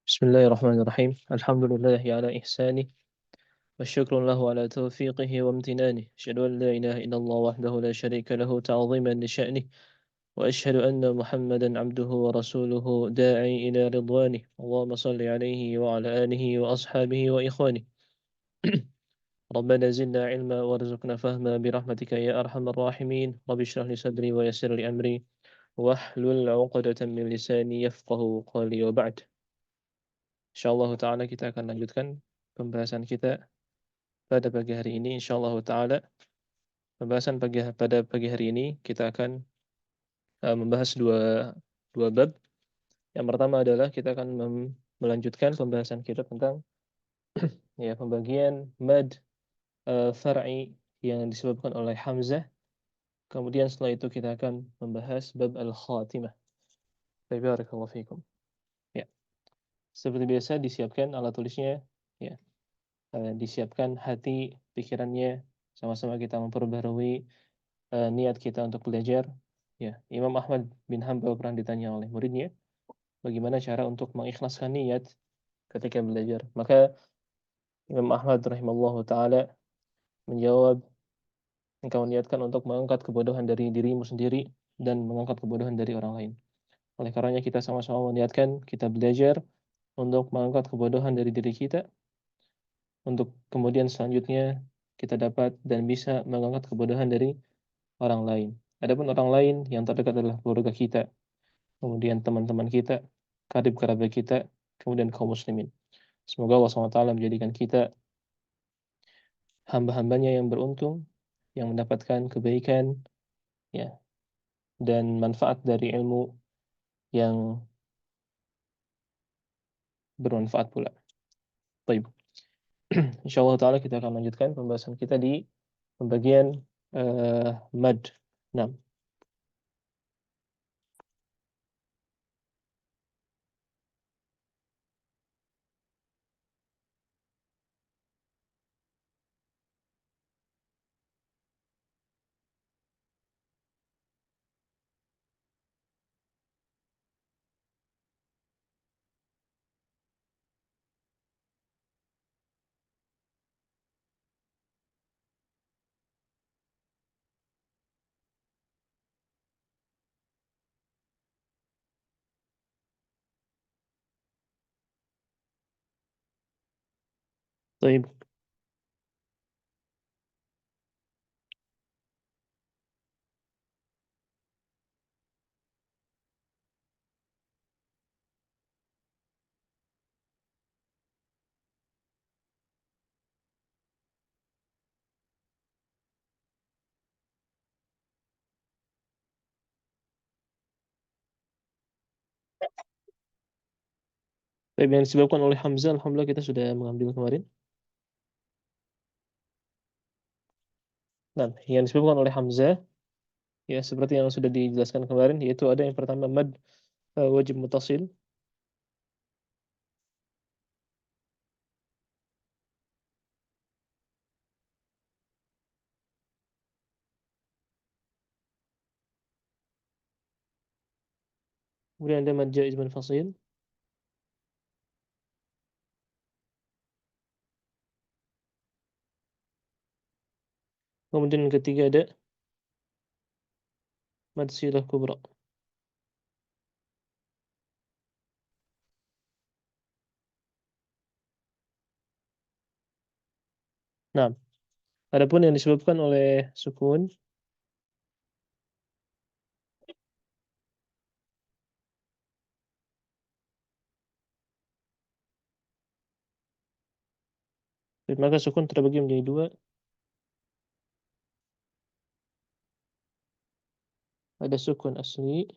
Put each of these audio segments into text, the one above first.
بسم الله الرحمن الرحيم الحمد لله على إحسانه والشكر له على توفيقه وامتنانه أشهد أن لا إله إلا الله وحده لا شريك له تعظيما لشأنه وأشهد أن محمدا عبده ورسوله داعي إلى رضوانه اللهم صل عليه وعلى آله وأصحابه وإخوانه ربنا زدنا علما وارزقنا فهما برحمتك يا أرحم الراحمين رب اشرح لي صدري ويسر لي أمري واحلل عقدة من لساني يفقه قولي وبعد InsyaAllah Ta'ala kita akan lanjutkan pembahasan kita pada pagi hari ini. InsyaAllah Ta'ala pada pagi hari ini kita akan membahas dua bab. Yang pertama adalah kita akan melanjutkan pembahasan kita tentang ya pembagian mad far'i yang disebabkan oleh hamzah. Kemudian setelah itu kita akan membahas bab al-khatimah. Barakallahu fikum. Ya, seperti biasa disiapkan alat tulisnya, ya. Disiapkan hati, pikirannya, sama-sama kita memperbarui niat kita untuk belajar. Ya, Imam Ahmad bin Hanbal pernah ditanya oleh muridnya, bagaimana cara untuk mengikhlaskan niat ketika belajar. Maka Imam Ahmad rahimahullah taala menjawab, engkau niatkan untuk mengangkat kebodohan dari dirimu sendiri dan mengangkat kebodohan dari orang lain. Oleh karenanya kita sama-sama meniatkan kita belajar untuk mengangkat kebodohan dari diri kita, untuk kemudian selanjutnya kita dapat dan bisa mengangkat kebodohan dari orang lain. Adapun orang lain yang terdekat adalah keluarga kita, kemudian teman-teman kita, karib kerabat kita, kemudian kaum muslimin. Semoga Allah SWT menjadikan kita hamba-hambanya yang beruntung, yang mendapatkan kebaikan, ya, dan manfaat dari ilmu yang bermanfaat pula. Baik. InsyaAllah ta'ala kita akan lanjutkan pembahasan kita di pembagian mad. Nah, baik. Baik, yang disebabkan oleh Hamzah, alhamdulillah kita sudah mengambil kemarin. Nah, yang disebabkan oleh Hamzah, ya seperti yang sudah dijelaskan kemarin, yaitu ada yang pertama mad wajib mutasil, kemudian ada mad jaiz munfasil, kemudian yang ketiga ada mad silah kubra. Nah, adapun yang disebabkan oleh sukun, maka sukun terbagi menjadi dua. Ada sukun asli,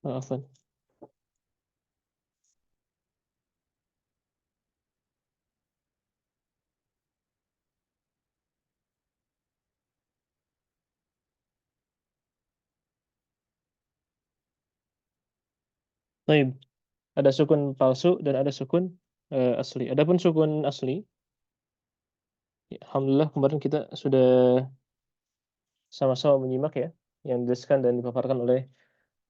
maafan. Baik, ada sukun palsu dan ada sukun asli. Adapun sukun asli, ya, alhamdulillah kemarin kita sudah sama-sama menyimak ya. yang dijelaskan dan dipaparkan oleh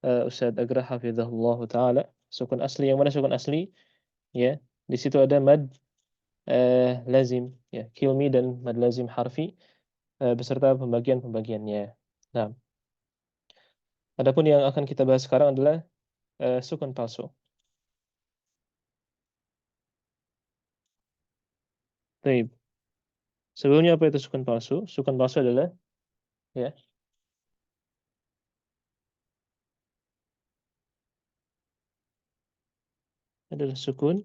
Ustadz Agra hafizahullah taala. Sukun asli yang mana sukun asli? Ya, di situ ada mad lazim, ya, kilmi dan mad lazim harfi beserta pembagian-pembagiannya. Nah, adapun yang akan kita bahas sekarang adalah sukun palsu. Baik. Sebelumnya apa itu sukun palsu? Sukun palsu adalah, ya, adalah sukun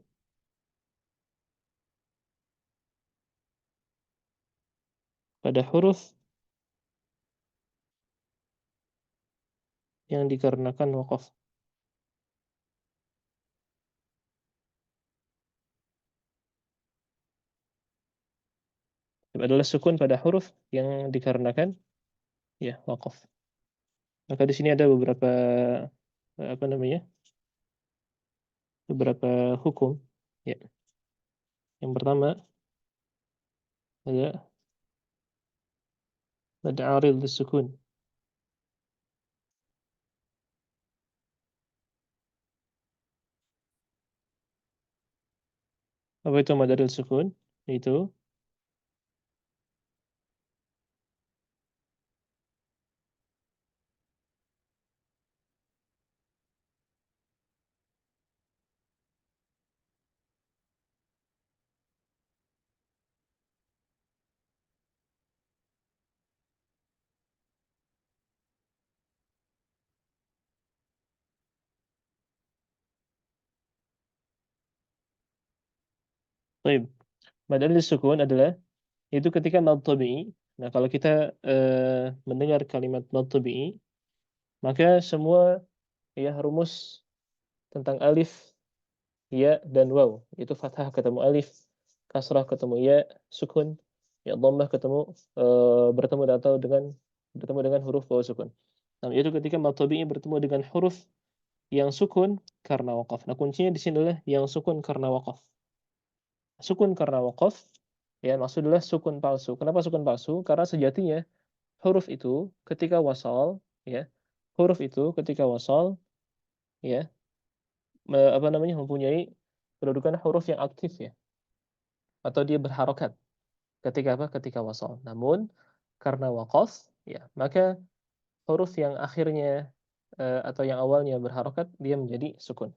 pada huruf yang dikarenakan waqaf. Adalah sukun pada huruf yang dikarenakan, ya, waqaf. Maka di sini ada beberapa apa namanya? Beberapa hukum. Ya. Yang pertama ada mad arid sukun. Apa itu mad arid sukun? Itu baik. Mad arid sukun adalah itu ketika mad tabi'i. Nah, kalau kita mendengar kalimat mad tabi'i, maka semua, ya, rumus tentang alif, ya, dan waw, itu fathah ketemu alif, kasrah ketemu ya, sukun, ya, dhammah ketemu bertemu atau bertemu dengan huruf waw sukun. Nah, itu ketika mad tabi'i bertemu dengan huruf yang sukun karena waqaf. Nah, kuncinya di sini adalah yang sukun karena waqaf. Sukun karena waqaf, ya, maksudnya sukun palsu. Kenapa sukun palsu? Karena sejatinya huruf itu ketika wasal, ya, huruf itu ketika wasal, ya, apa namanya, mempunyai kedudukan huruf yang aktif, ya, atau dia berharokat ketika apa? Ketika wasal. Namun karena waqaf, ya, maka huruf yang akhirnya atau yang awalnya berharokat dia menjadi sukun.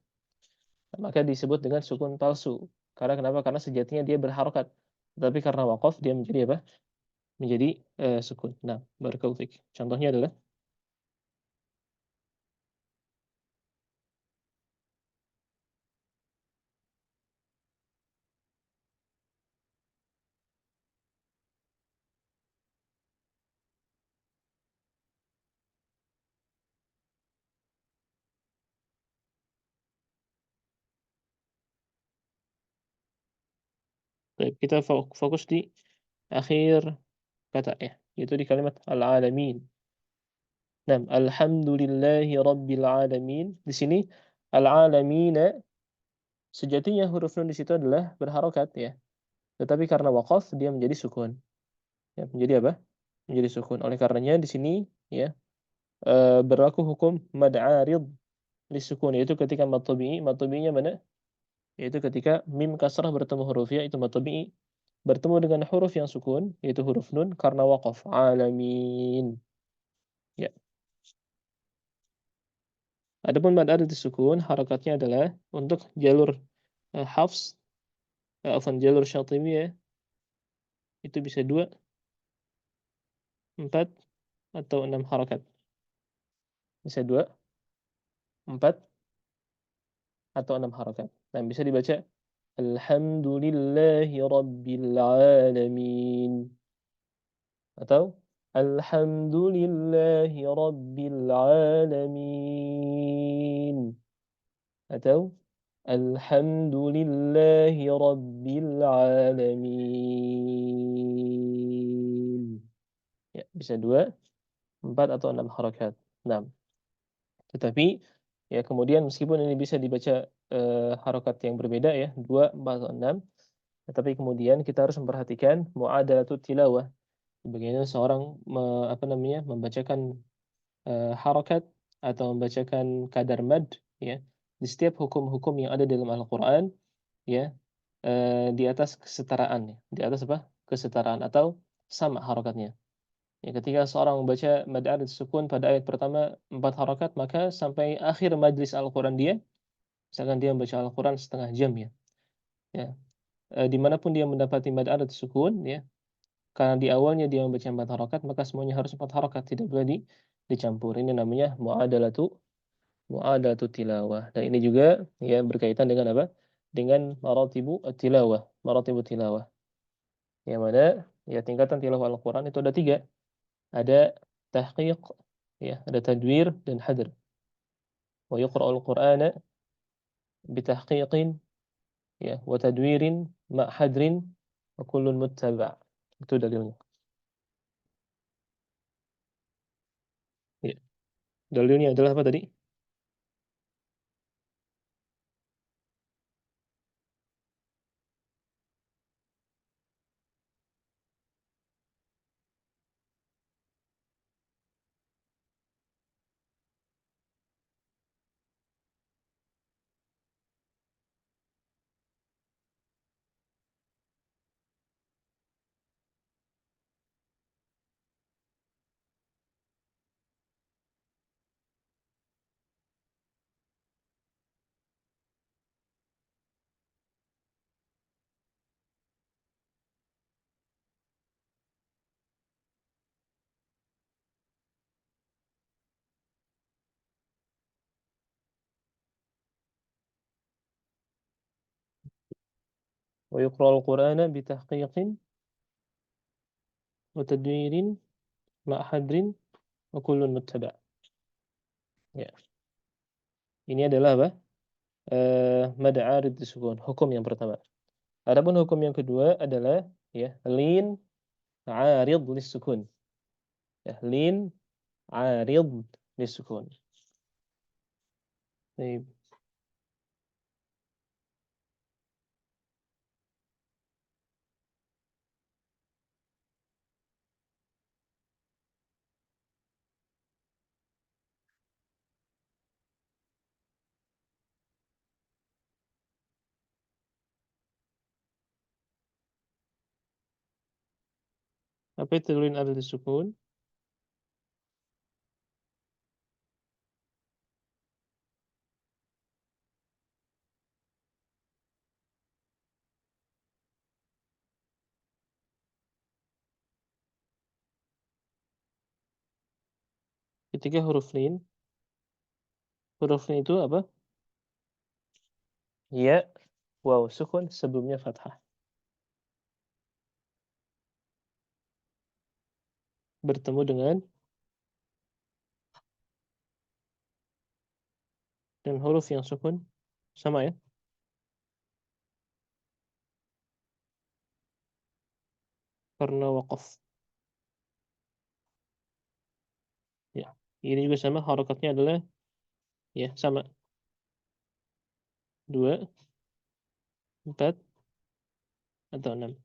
Maka disebut dengan sukun palsu. Karena kenapa? Karena sejatinya dia berharokat. Tapi karena waqaf dia menjadi apa? Menjadi sukun. Nah, barakallahu fik. Contohnya adalah, baik, kita fokus di akhir kata, ya, yaitu di kalimat al-alamin. Nah, alhamdulillahi rabbil alamin. Di sini al-alamina sejatinya huruf nun di situ adalah berharokat, ya. Tetapi karena waqaf dia menjadi sukun. Ya, menjadi apa? Menjadi sukun. Oleh karenanya di sini, ya, berlaku hukum mad arid lisukun, yaitu ketika mad tabi'inya mana? Yaitu ketika mim kasrah bertemu huruf ya, itu mad tabi'i, bertemu dengan huruf yang sukun, yaitu huruf nun karena waqaf. Alamin. Ya. Adapun mad arid sukun harakatnya adalah untuk jalur hafs, jalur syatibiyah itu bisa 2, 4, atau 6 harakat. Bisa 2, 4, atau 6 harakat. Dan bisa dibaca Alhamdulillahi Rabbil Alamin. Atau Alhamdulillahi Rabbil Alamin. Atau Alhamdulillahi Rabbil Alamin. Ya, bisa 2, 4, atau 6 harakat. Nah, tetapi, ya, kemudian meskipun ini bisa dibaca harokat yang berbeda, ya, 2, 4, atau 6, tetapi kemudian kita harus memperhatikan mu'adalatut tilawah. Bagaimana seorang apa namanya, membacakan harakat atau membacakan kadar mad, ya, di setiap hukum-hukum yang ada dalam Al-Quran, ya, di atas kesetaraan, ya. Di atas apa? Kesetaraan atau sama harakatnya. Ya, ketika seorang membaca mad arid sukun pada ayat pertama 4 harakat, maka sampai akhir majlis Al-Quran dia, misalkan dia membaca Al-Quran setengah jam, ya, ya, dimanapun dia mendapati mad arid sukun, ya, karena di awalnya dia membaca 4 harakat, maka semuanya harus 4 harakat, tidak boleh dicampur. Ini namanya mu'adalatu tilawah. Dan ini juga, ya, berkaitan dengan apa? Dengan maratibu tilawah, maratibu tilawah. Yang mana, ya, tingkatan tilawah Al-Quran itu ada 3. Ada tahqiq, ya, ada tadwir dan hadr. Wa yuqra'ul Qur'ana bitahqiqin, ya, wa tadwirin ma hadrin wa kullun muttaba'. Itu dalilnya. Ya. Dalilnya adalah apa tadi? Wa yuqra'ul Qur'ana bitahqiqin wa tadwirin ma hadrin wa kullun muttaba'. Ya. Ini adalah apa? Mad arid disukun, hukum yang pertama. Adapun hukum yang kedua adalah, ya, lin arid lisukun. Ya, lin arid lisukun. Baik. Apa itu lin arid disukun? Ketika huruf lin itu apa? Ya, waw sukun sebelumnya fathah. Bertemu dengan huruf yang sukun sama, ya. Karena waqaf. Ya. Ini juga sama, harakatnya adalah, ya, sama. 2, 4, atau 6.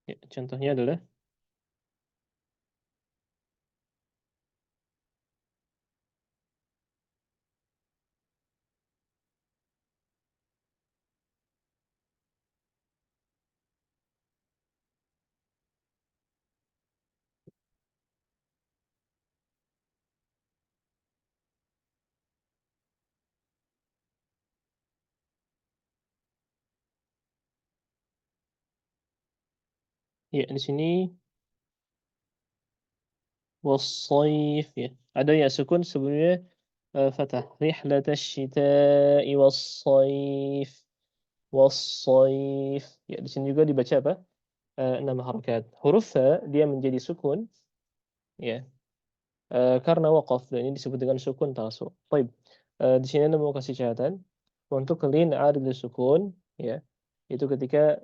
Ya, contohnya adalah, ya, di sini was-shaif, ya. Ada ya sukun sebelumnya fathah. Rihlatash shita'i was-shaif. Was-shaif. Ya, di sini juga dibaca apa? 6 harakat. Huruf fa dia menjadi sukun, ya. Karena waqaf, dan ini disebut dengan sukun talsu. Baik. Di sini Anda mau kasih catatan untuk lin arid sukun, ya. Itu ketika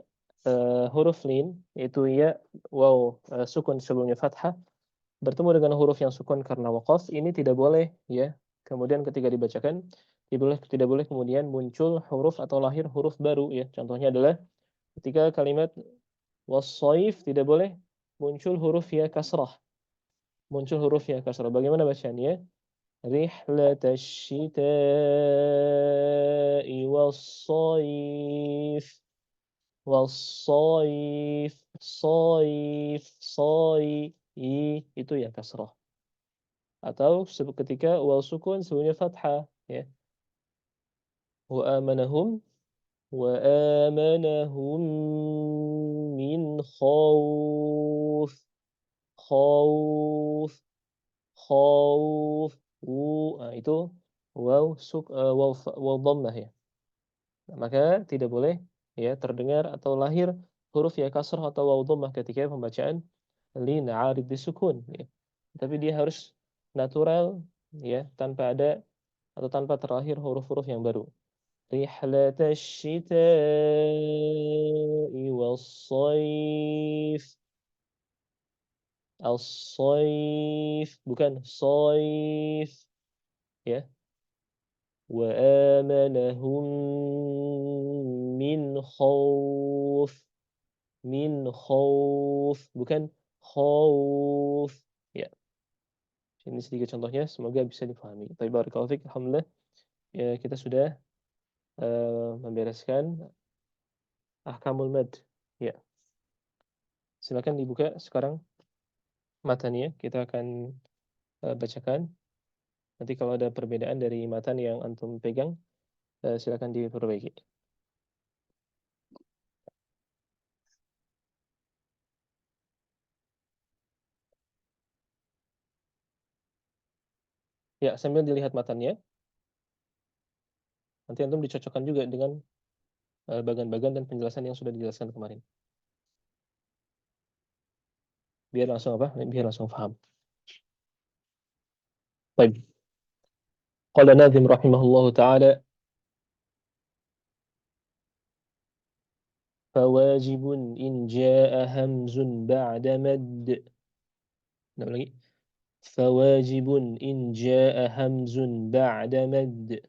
huruf lin yaitu ya, waw, sukun sebelumnya fathah bertemu dengan huruf yang sukun karena waqaf, ini tidak boleh, ya. Kemudian ketika dibacakan tidak boleh kemudian muncul huruf atau lahir huruf baru, ya. Contohnya adalah ketika kalimat was tidak boleh muncul huruf ya kasrah. muncul huruf ya kasrah. Bagaimana bacaannya? Rihlatash shita'i was-shayf. Was-shayf. Shayf. Shay. Itu ya kasrah. Atau ketika waw sukun sebelumnya fathah ya. Wa amanahum وآمنهم من خوف خوف خوف nah, itu waw dhammah ya. Nah, maka tidak boleh ya terdengar atau lahir huruf ya kasrah atau waw dhammah ketika pembacaan lin arid bisukun ya. Tapi dia harus natural ya, tanpa ada atau tanpa terlahir huruf-huruf yang baru. رحلة الشتاء والصيف الصيف bukan صيف ya وآمنهم من خوف bukan خوف ya. Ini sedikit contohnya, semoga bisa dipahami. Baik, barakallahu fiik. Alhamdulillah ya, kita sudah membereskan ahkamul mad ya. Silakan dibuka sekarang matanya, kita akan bacakan. Nanti kalau ada perbedaan dari matan yang antum pegang, silakan diperbaiki. Ya, sambil dilihat matanya, nanti antum dicocokkan juga dengan bagan-bagan dan penjelasan yang sudah dijelaskan kemarin. Biar langsung apa? Biar langsung paham. Baik. Qala Nazim rahimahullahu taala فواجب إن جاء همز بعد مد. Ulang lagi. فواجب إن جاء همز بعد مد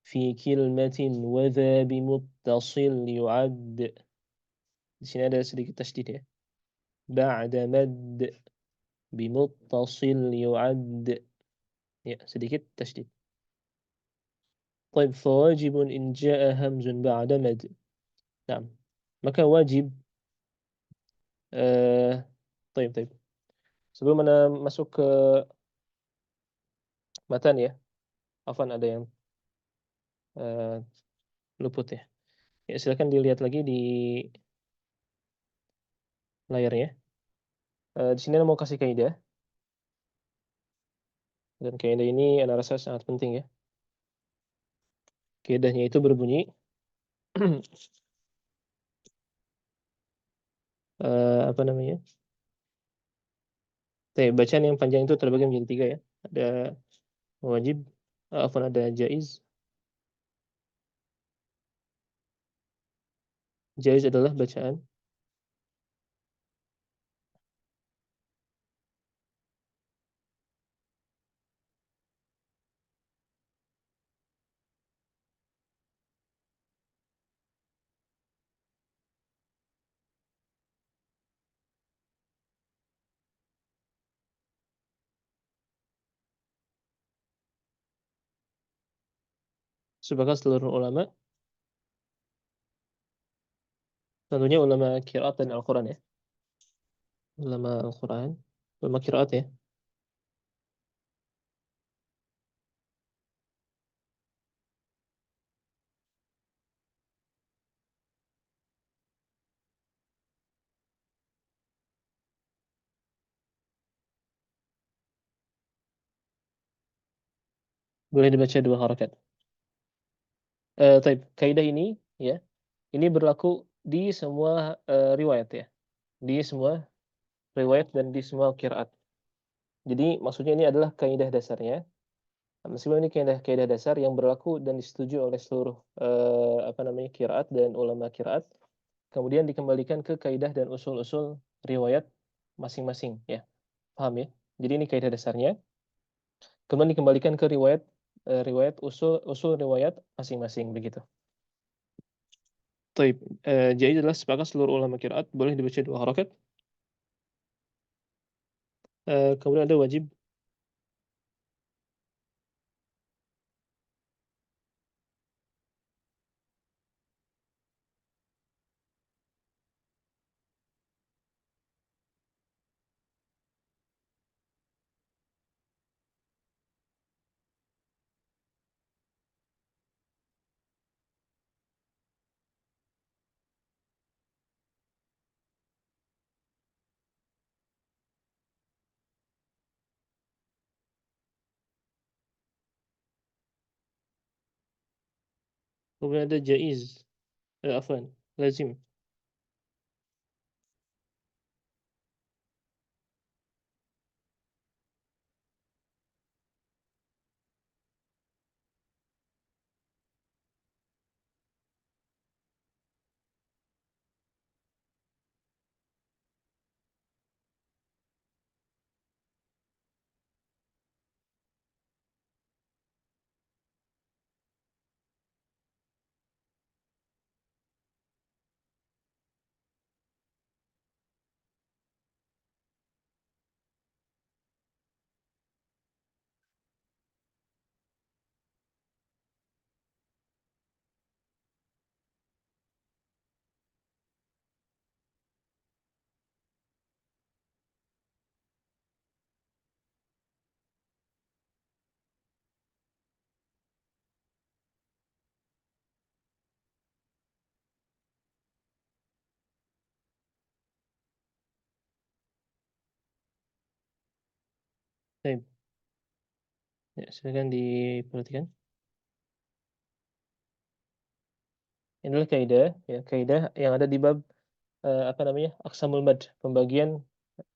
في كلمة وذا بمتصل يعد. Di sini ada sedikit tasydid ya. Ba'da mad bimuttasil yu'ad. Ya, sedikit tasydid. طيب فواجب إن جاء همز بعد مد. نعم. Maka wajib طيب. Sebelum Anda masuk ke matan ya. Afwan, ada yang eh, luput ya. Ya, silakan dilihat lagi di layarnya. Di sini Anda mau kasih kaidah. Dan kaidah ini Anda rasa sangat penting ya. Kaidahnya itu berbunyi apa namanya? Bacaan yang panjang itu terbagi menjadi 3 ya. Ada wajib, ada jaiz. Jaiz adalah bacaan sepakat seluruh ulama, tentunya ulama qiraat dan Al-Quran ya. Ulama Al-Quran, ulama qiraat ya. Boleh dibaca 2 harakat. Kaidah ini ya, ini berlaku di semua riwayat ya. Di semua riwayat dan di semua qiraat. Jadi maksudnya ini adalah kaidah dasarnya. Meskipun ini kaidah dasar yang berlaku dan disetujui oleh seluruh qiraat dan ulama qiraat, kemudian dikembalikan ke kaidah dan usul-usul riwayat masing-masing ya. Paham ya? Jadi ini kaidah dasarnya, kemudian dikembalikan ke riwayat usul riwayat masing-masing begitu. Taib, jadi adalah sepakat seluruh ulama qiraat boleh dibaca 2 harakat. Kemudian ada wajib. Kemudian ada jaiz. Afwan, lazim. Baik. Ya, silakan diperhatikan. Ini adalah kaidah, ya, kaidah yang ada di bab apa namanya? Aqsamul mad, pembagian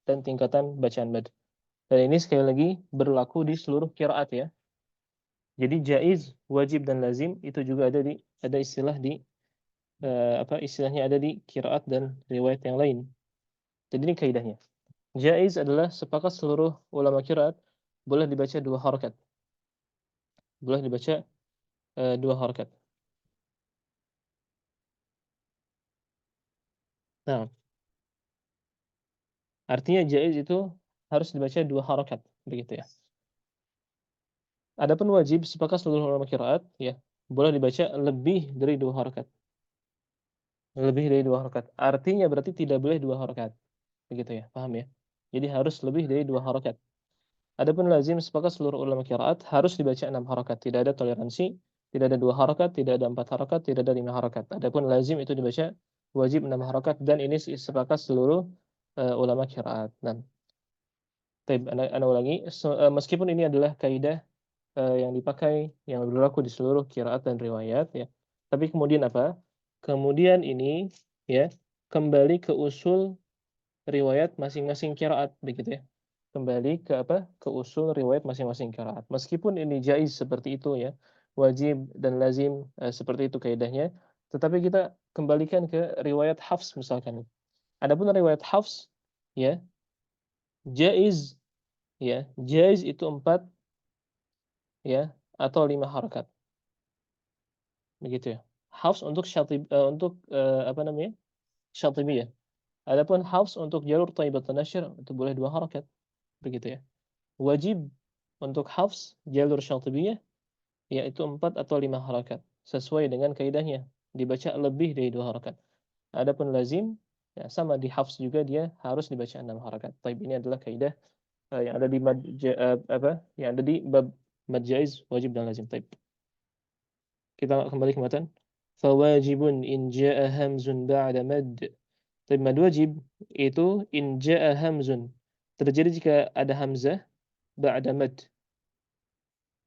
dan tingkatan bacaan mad. Dan ini sekali lagi berlaku di seluruh qiraat ya. Jadi jaiz, wajib dan lazim itu juga ada istilah di apa istilahnya ada di qiraat dan riwayat yang lain. Jadi ini kaidahnya. Jaiz adalah sepakat seluruh ulama qiraat boleh dibaca dua harakat. Boleh dibaca dua harakat. Nah, artinya jaiz itu harus dibaca dua harakat, begitu ya. Adapun wajib sepakat seluruh ulama qiraat ya, boleh dibaca lebih dari dua harakat. Lebih dari dua harakat. Artinya berarti tidak boleh dua harakat. Begitu ya, paham ya? Jadi harus lebih dari dua harakat. Adapun lazim sepakat seluruh ulama qiraat harus dibaca enam harakat. Tidak ada toleransi, tidak ada dua harakat, tidak ada empat harakat, tidak ada lima harakat. Adapun lazim itu dibaca wajib enam harakat dan ini sepakat seluruh ulama qiraat. Nah, ana ulangi, meskipun ini adalah kaidah yang dipakai yang berlaku di seluruh qiraat dan riwayat ya. Tapi kemudian apa? Kemudian ini ya kembali ke usul riwayat masing-masing qiraat begitu ya. Kembali ke apa? Ke usul riwayat masing-masing qiraat. Meskipun ini jaiz seperti itu ya, wajib dan lazim seperti itu kaidahnya, tetapi kita kembalikan ke riwayat Hafs misalkan. Adapun riwayat Hafs ya, jaiz ya, jaiz itu 4 ya atau 5 harakat. Begitu ya. Hafs untuk apa namanya? Syatibiyah. Adapun Hafs untuk jalur Thaibatun Nashr itu boleh 2 harakat. Begitu ya. Wajib untuk Hafs jalur Syatibiyah yaitu 4 atau 5 harakat sesuai dengan kaidahnya dibaca lebih dari 2 harakat. Adapun lazim ya sama di Hafs juga dia harus dibaca 6 harakat. Taib ini adalah kaidah yang ada di apa yang ada di bab mad jaiz wajib dan lazim. Taib. Kita kembali ke matan. Fawajibun in jaa hamzun ba'da mad. Tapi mad wajib itu in jaa hamzun. Terjadi jika ada hamzah ba'da mad.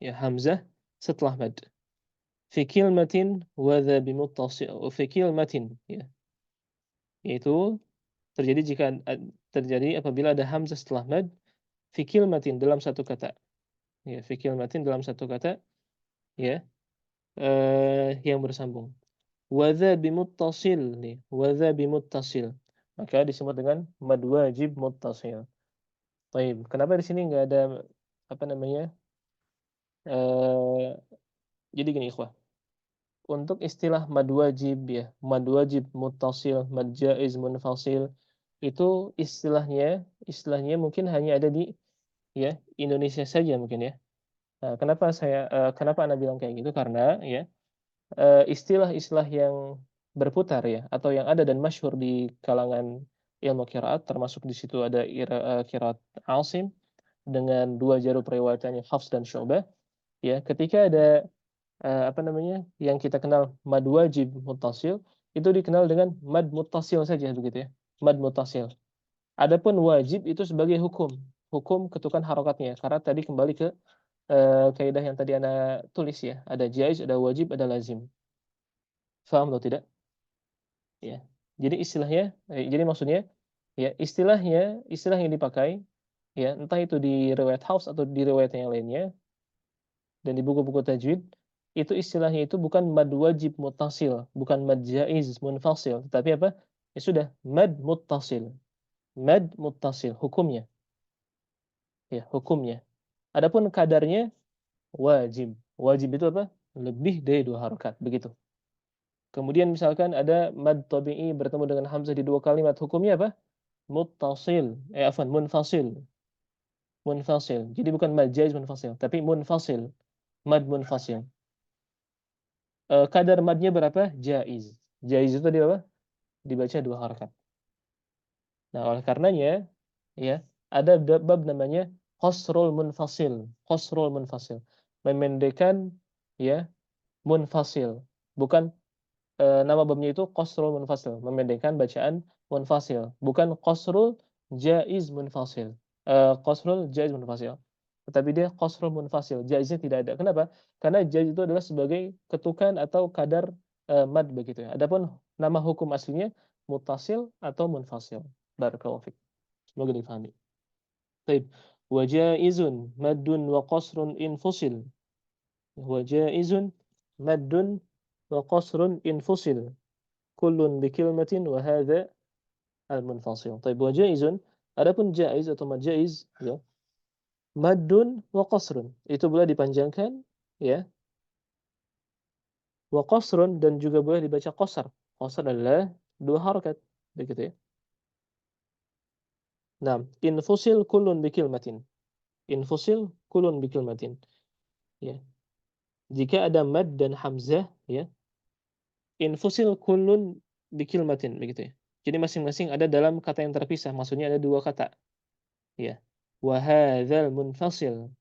Ya, hamzah setelah mad. Fi kilmatin wa dha bimuttasil. Fi kilmatin ya. Yaitu terjadi jika terjadi apabila ada hamzah setelah mad fi kilmatin dalam satu kata. Ya, fi kilmatin dalam satu kata ya. Yang bersambung. Wadza bimuttasil nih, wadza bimuttasil. Maka disebut dengan mad wajib muttasil. Baik, kenapa di sini nggak ada apa namanya? eh jadi gini, ikhwah. Untuk istilah mad wajib ya, mad wajib muttasil, mad jaiz munfasil, itu istilahnya mungkin hanya ada di ya Indonesia saja mungkin ya. Kenapa Ana bilang kayak gitu? Karena ya istilah-istilah yang berputar ya atau yang ada dan masyhur di kalangan ilmu qiraat termasuk di situ ada qiraat Asim dengan dua jalur periwayatannya Hafs dan Syu'bah ya ketika ada apa namanya yang kita kenal mad wajib muttasil itu dikenal dengan mad muttasil saja begitu ya. Mad muttasil. Adapun wajib itu sebagai hukum ketukan harokatnya karena tadi kembali ke kaidah yang tadi Anda tulis ya, ada jaiz, ada wajib, ada lazim. Faham atau tidak? Ya. Jadi maksudnya ya istilah yang dipakai ya entah itu di riwayat Hafs atau di riwayat yang lainnya dan di buku-buku tajwid itu istilahnya itu bukan mad wajib muttasil, bukan mad jaiz munfasil, tapi apa? Ya sudah, mad muttasil. Mad muttasil hukumnya, ya, hukumnya. Adapun kadarnya wajib. Wajib itu apa? Lebih dari dua harokat, begitu. Kemudian misalkan ada mad tabi'i bertemu dengan hamzah di dua kalimat, hukumnya apa? Muttasil, munfasil. Munfasil. Jadi bukan mad jaiz munfasil, tapi munfasil. Mad munfasil. Kadar madnya berapa? Jaiz. Jaiz itu di apa? Dibaca dua harakat. Nah, oleh karenanya ya, ada bab namanya qasrul munfasil. Qasrul munfasil. Memendekkan ya, munfasil. Bukan nama babnya itu qasrul munfasil, memendekkan bacaan munfasil, bukan qasrul jaiz munfasil. Qasrul jaiz munfasil. Tetapi dia qasrul munfasil, jaiznya tidak ada. Kenapa? Karena jaiz itu adalah sebagai ketukan atau kadar mad begitu ya. Adapun nama hukum aslinya muttasil atau munfasil. Barakallahu fik. Semoga difahami. Baik. Wa jaizun maddun wa qasrun infusil. Wa jaizun maddun wa qasrun infusil. Kullun bikilmatin wa hadha al-munfasil. Baik, wa jaizun. Adapun jaiz atau mad jaiz ya, maddun wa qasrun. Itu boleh dipanjangkan ya. Wa qasrun dan juga boleh dibaca qasar. Qasar adalah dua harakat begitu ya. Nah, infusil kullun bikilmatin. Infusil kullun bikilmatin. Ya. Jika ada mad dan hamzah ya, infusil kullun bikilmatin begitu ya. Jadi masing-masing ada dalam kata yang terpisah, maksudnya ada dua kata. Ya. Wa hadzal munfasil.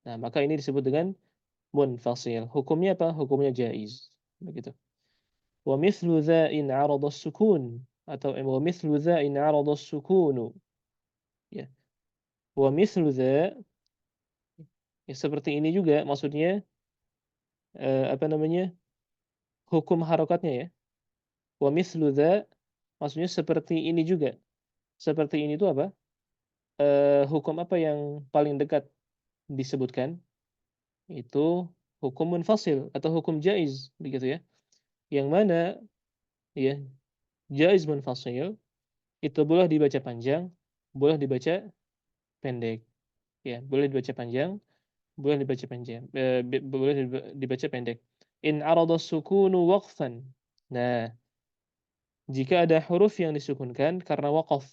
Nah, maka ini disebut dengan munfasil. Hukumnya apa? Hukumnya jaiz. Begitu. Wa mithlu dza in 'arada sukun atau wa mithlu dza in 'arada sukunu. Ya. Wa mithlu dza ya, seperti ini juga maksudnya apa namanya? Hukum harokatnya ya. Wa mithlu dza maksudnya seperti ini juga. Seperti ini itu apa? Hukum apa yang paling dekat disebutkan? Itu hukum munfasil atau hukum jaiz begitu ya. Yang mana ya jaiz munfasil itu boleh dibaca panjang, boleh dibaca pendek. Ya, boleh dibaca panjang, boleh dibaca panjang, boleh dibaca pendek. In arada sukunu waqfan. Nah, jika ada huruf yang disukunkan karena waqaf.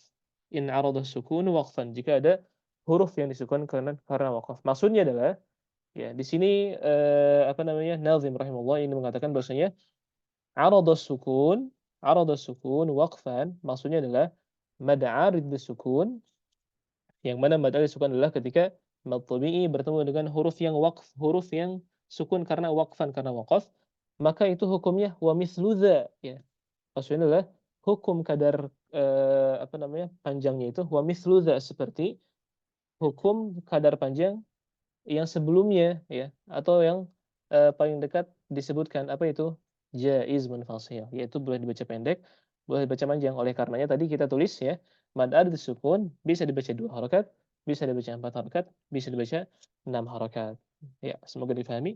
In arada sukunu waqfan. Jika ada huruf yang disukunkan karena waqaf. Maksudnya adalah ya, di sini apa namanya? Nazim rahimahullah ini mengatakan bahwasanya arada sukun waqfan maksudnya adalah mad arid bisukun yang mana mad arid sukun adalah ketika mad tabi'i bertemu dengan huruf yang waqf, huruf yang sukun karena waqfan karena waqaf, maka itu hukumnya wa mithlu dza ya. Maksudnya adalah hukum kadar apa namanya? Panjangnya itu wa mithlu dza seperti hukum kadar panjang yang sebelumnya ya atau yang paling dekat disebutkan apa itu jaiz munfasil yaitu boleh dibaca pendek boleh dibaca panjang oleh karenanya tadi kita tulis ya mad ad sukun bisa dibaca dua harakat bisa dibaca empat harakat bisa dibaca enam harakat ya semoga difahami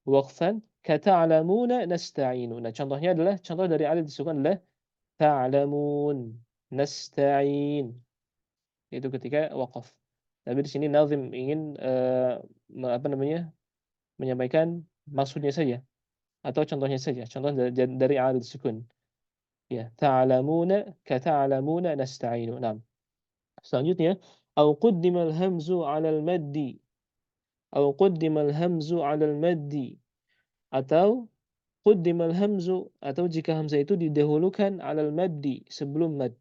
waqfan ka ta'lamuna nasta'inu nah contohnya adalah contoh dari alif disukun adalah ta'lamun nasta'in itu ketika waqaf. Tapi di sini nazim ingin apa namanya? Menyampaikan maksudnya saja atau contohnya saja. Contoh dari arid sukun. Ya, ta'lamuna ka ta'lamuna nasta'inu. Nah, selanjutnya au quddimal hamzu 'alal maddi au quddimal hamzu 'alal maddi atau quddimal hamzu atau jika hamzah itu didahulukan 'alal maddi sebelum mad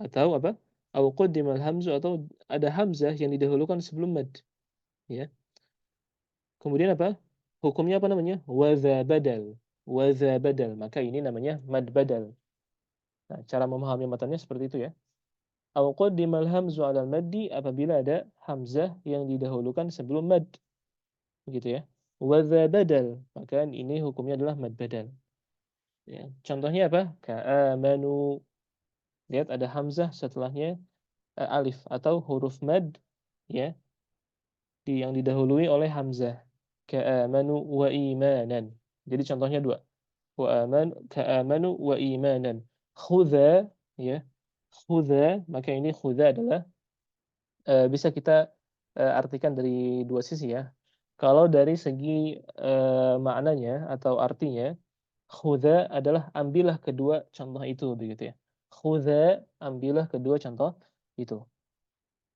atau apa? Au quddimal hamzu atau ada hamzah yang didahulukan sebelum mad ya. Kemudian apa? Hukumnya apa namanya? Wadza badal. Wadza badal. Maka ini namanya mad badal. Nah, cara memahami matanya seperti itu ya. Au qaddimal hamzu 'alal maddi apabila ada hamzah yang didahulukan sebelum mad, begitu ya. Wa dza badal, maka ini hukumnya adalah mad badal. Ya. Contohnya apa? Ka'amanu. Lihat ada hamzah setelahnya alif atau huruf mad ya, yang didahului oleh hamzah. Ka'amanu wa imanan. Jadi contohnya dua. Ka'amanu wa imanan. Khudha ya. Khudha, maka ini khudha adalah bisa kita artikan dari dua sisi ya. Kalau dari segi maknanya atau artinya, khudha adalah ambillah kedua contoh itu begitu ya. Khudha, ambillah kedua contoh itu.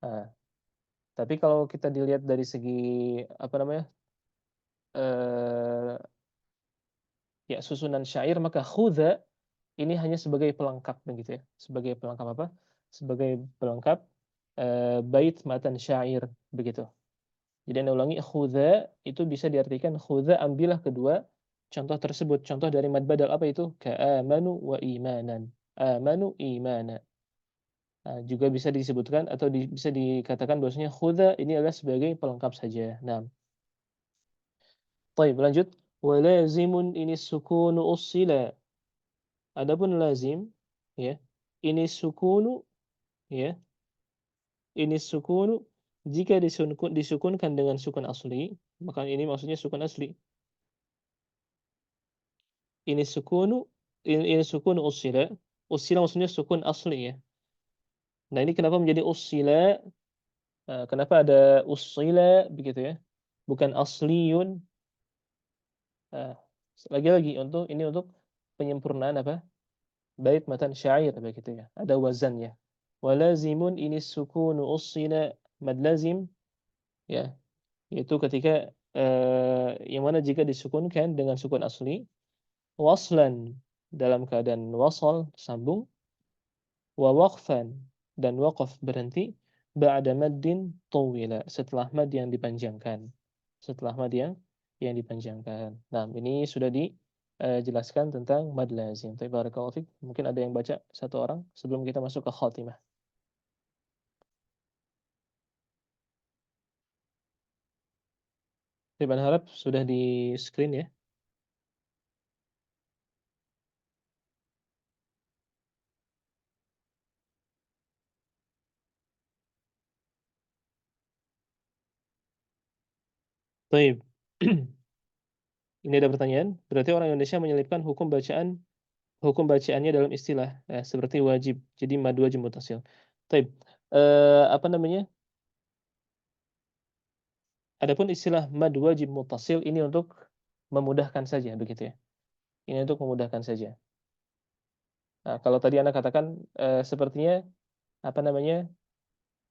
Nah, tapi kalau kita dilihat dari segi apa namanya? eh ya susunan syair maka khudha ini hanya sebagai pelengkap begitu ya. Sebagai pelengkap apa? Sebagai pelengkap bait matan syair begitu. Jadi Anda ulangi, khudha itu bisa diartikan khudha ambillah kedua contoh tersebut. Contoh dari mad badal apa itu? Ka'amanu wa imanan. Amanu imana. Nah, juga bisa disebutkan atau bisa dikatakan bahwasanya khudha ini adalah sebagai pelengkap saja. Nah, baik lanjut. Wa lazimun ini sukunu ussila. Adapun lazim ya. Ini sukunu ya. Ini sukunu jika disukunkan dengan sukun asli, maka ini maksudnya sukun asli. Ini sukunu ini sukun usila. Usila maksudnya sukun asli ya. Nah, ini kenapa menjadi usila? Kenapa ada usila begitu ya? Bukan asliyun. Nah, lagi-lagi untuk penyempurnaan apa? Bait matan syair begitu ya. Ada wazannya. Walazimun ini sukunu usila mad lazim ya. Yaitu ketika yang mana jika disukunkan dengan sukun asli waslan dalam keadaan wasal sambung wa waqfan dan waqaf berhenti ba'da maddin tawila setelah mad yang dipanjangkan. Setelah mad yang dipanjangkan. Nah, ini sudah dijelaskan tentang mad lazim. Tapi barakallahu fik, mungkin ada yang baca satu orang sebelum kita masuk ke khatimah. Saya harap sudah di screen ya. Baik. Ini ada pertanyaan. Berarti orang Indonesia menyelipkan hukum bacaannya dalam istilah seperti wajib. Jadi mad wajib mutasil. Baik. Apa namanya? Adapun istilah mad wajib muttasil ini untuk memudahkan saja begitu ya. Ini untuk memudahkan saja. Nah, kalau tadi Anda katakan sepertinya apa namanya?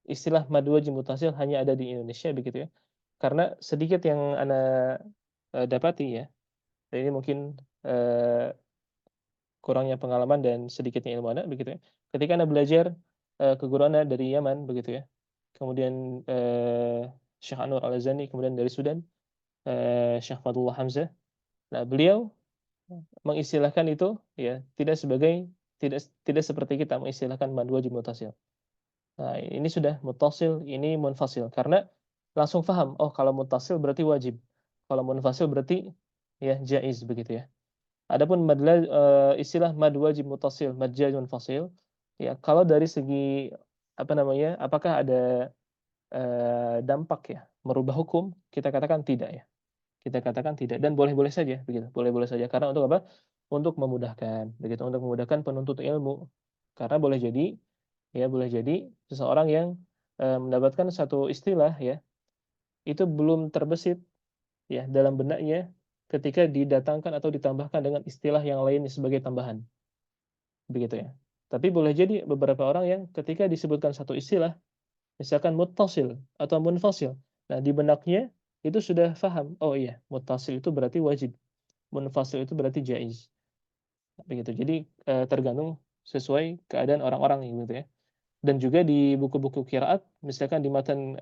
Istilah mad wajib muttasil hanya ada di Indonesia begitu ya. Karena sedikit yang Anda dapati ya. Dan ini mungkin eh, kurangnya pengalaman dan sedikitnya ilmu Anda begitu ya. Ketika Anda belajar keguruan Anda dari Yaman begitu ya. Kemudian Syekh Anwar Al-Azani kemudian dari Sudan Syekh Fadullah Hamzah. Nah, beliau mengistilahkan itu ya tidak tidak seperti kita mengistilahkan mad wajib mutasil. Nah, ini sudah mutasil, ini munfasil karena langsung paham, oh kalau mutasil berarti wajib. Kalau munfasil berarti ya jaiz begitu ya. Adapun istilah mad wajib mutasil, mad jaiz munfasil ya kalau dari segi apa namanya? Apakah ada dampak ya merubah hukum? Kita katakan tidak ya. Kita katakan tidak dan boleh-boleh saja begitu. Boleh-boleh saja karena untuk apa? Untuk memudahkan begitu, untuk memudahkan penuntut ilmu. Karena boleh jadi seseorang yang mendapatkan satu istilah ya, itu belum terbesit ya dalam benaknya ketika didatangkan atau ditambahkan dengan istilah yang lain sebagai tambahan. begitu ya. Tapi boleh jadi beberapa orang yang ketika disebutkan satu istilah, misalkan muttasil atau munfasil. Nah, di benaknya itu sudah faham, oh iya, muttasil itu berarti wajib, munfasil itu berarti jaiz. Begitu. Jadi tergantung sesuai keadaan orang-orang gitu ya. Dan juga di buku-buku qiraat, misalkan di matan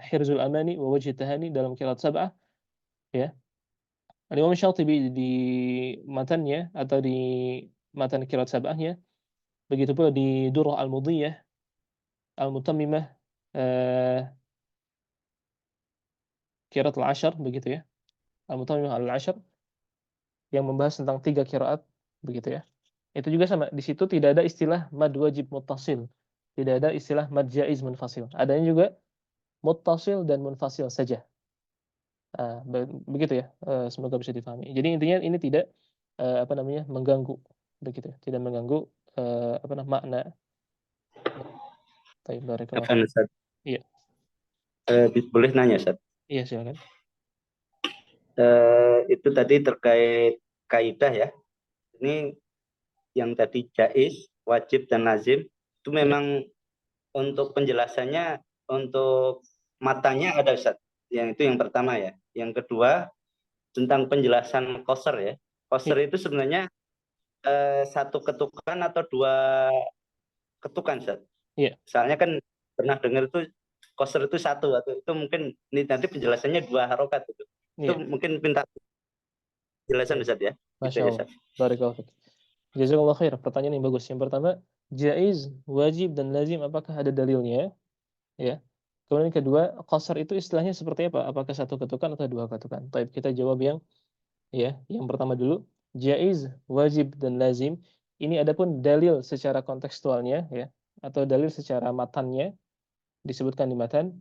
Hirzul Amani wa Wajh Tahani dalam qiraat sab'ah ya. Al-Imam Syatibi di matannya atau di matan qiraat sab'ahnya, begitu pula di Durrah Al-Mudhiyah, Al-Mutammimah qiraat al-Ashr begitu ya. Al-Mutammimah al-Ashr yang membahas tentang 3 qiraat begitu ya. Itu juga sama, di situ tidak ada istilah mad wajib muttasil. Tidak ada istilah mad jaiz munfasil. Adanya juga muttasil dan munfasil saja. Begitu ya, semoga bisa difahami. Jadi intinya ini tidak apa namanya mengganggu begitu ya, tidak mengganggu apa namanya makna. Ya. Baik, barakallahu Apa fiik. Ustaz? Iya, Boleh nanya Ustaz? iya silakan. Itu tadi terkait kaidah ya. Ini yang tadi jaiz, wajib dan lazim itu Iya, memang untuk penjelasannya untuk matanya ada Ustaz. Yang itu yang pertama ya. Yang kedua tentang penjelasan qasar ya. iya, Qasar itu sebenarnya satu ketukan atau dua ketukan Ustaz. iya, Soalnya kan pernah dengar itu qasar itu satu atau itu mungkin ini nanti penjelasannya dua harokat itu. Itu iya. mungkin pinta penjelasan Baik. Ustaz ya. Gitu Masya ya Allah. Ustaz. Barakallahu fiik. Jazakallahu khair. Pertanyaan yang bagus. Yang pertama, jaiz, wajib dan lazim apakah ada dalilnya? Ya. Kemudian yang kedua, qasar itu istilahnya seperti apa? Apakah satu ketukan atau dua ketukan? Baik, kita jawab yang pertama dulu. Jaiz, wajib dan lazim. Ini adapun dalil secara kontekstualnya ya, atau dalil secara matannya disebutkan di matan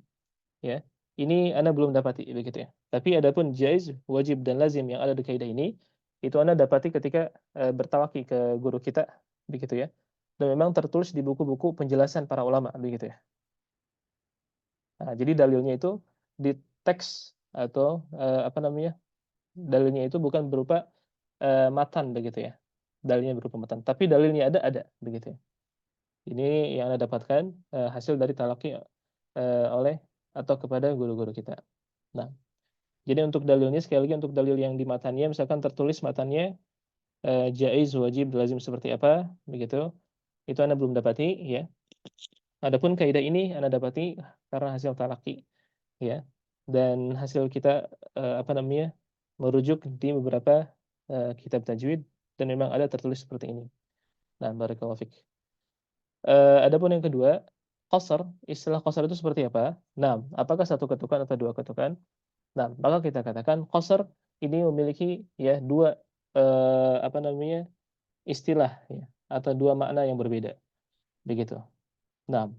ya. Ini Anda belum dapati begitu ya. Tapi adapun jaiz, wajib dan lazim yang ada di kaidah ini itu Anda dapati ketika bertawaki ke guru kita begitu ya. Dan memang tertulis di buku-buku penjelasan para ulama begitu ya. Nah, jadi dalilnya itu di teks atau apa namanya? Dalilnya itu bukan berupa matan begitu ya. Dalilnya berupa matan, tapi dalilnya ada begitu ya. Ini yang Anda dapatkan hasil dari talaki oleh atau kepada guru-guru kita. Nah, jadi untuk dalilnya sekali lagi untuk dalil yang di matannya misalkan tertulis matannya jaiz, wajib, lazim seperti apa begitu. Itu Anda belum dapati ya. Adapun kaidah ini Anda dapati karena hasil talaki ya. Dan hasil kita apa namanya? Merujuk di beberapa kitab tajwid dan memang ada tertulis seperti ini. Nah, barakallahu fik. Adapun yang kedua, qasar, istilah qasar itu seperti apa? Nah, apakah satu ketukan atau dua ketukan? Nah, maka kita katakan qasar ini memiliki ya dua apa namanya? Istilah ya atau dua makna yang berbeda. Begitu. Nah,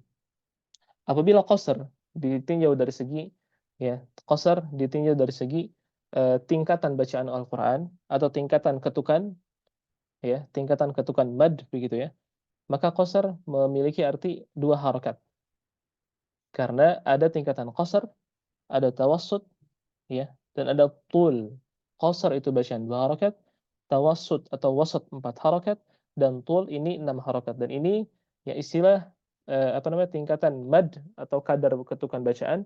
apabila qasar ditinjau dari segi ya, qasar ditinjau dari segi tingkatan bacaan Al-Qur'an atau tingkatan ketukan ya, tingkatan ketukan mad begitu ya. Maka qasar memiliki arti dua harakat. Karena ada tingkatan qasar, ada tawassut ya, dan ada tul. Qasar itu bacaan dua harakat, tawassut atau wasat empat harakat, dan tul ini enam harakat. Dan ini ya istilah apa namanya tingkatan mad atau kadar ketukan bacaan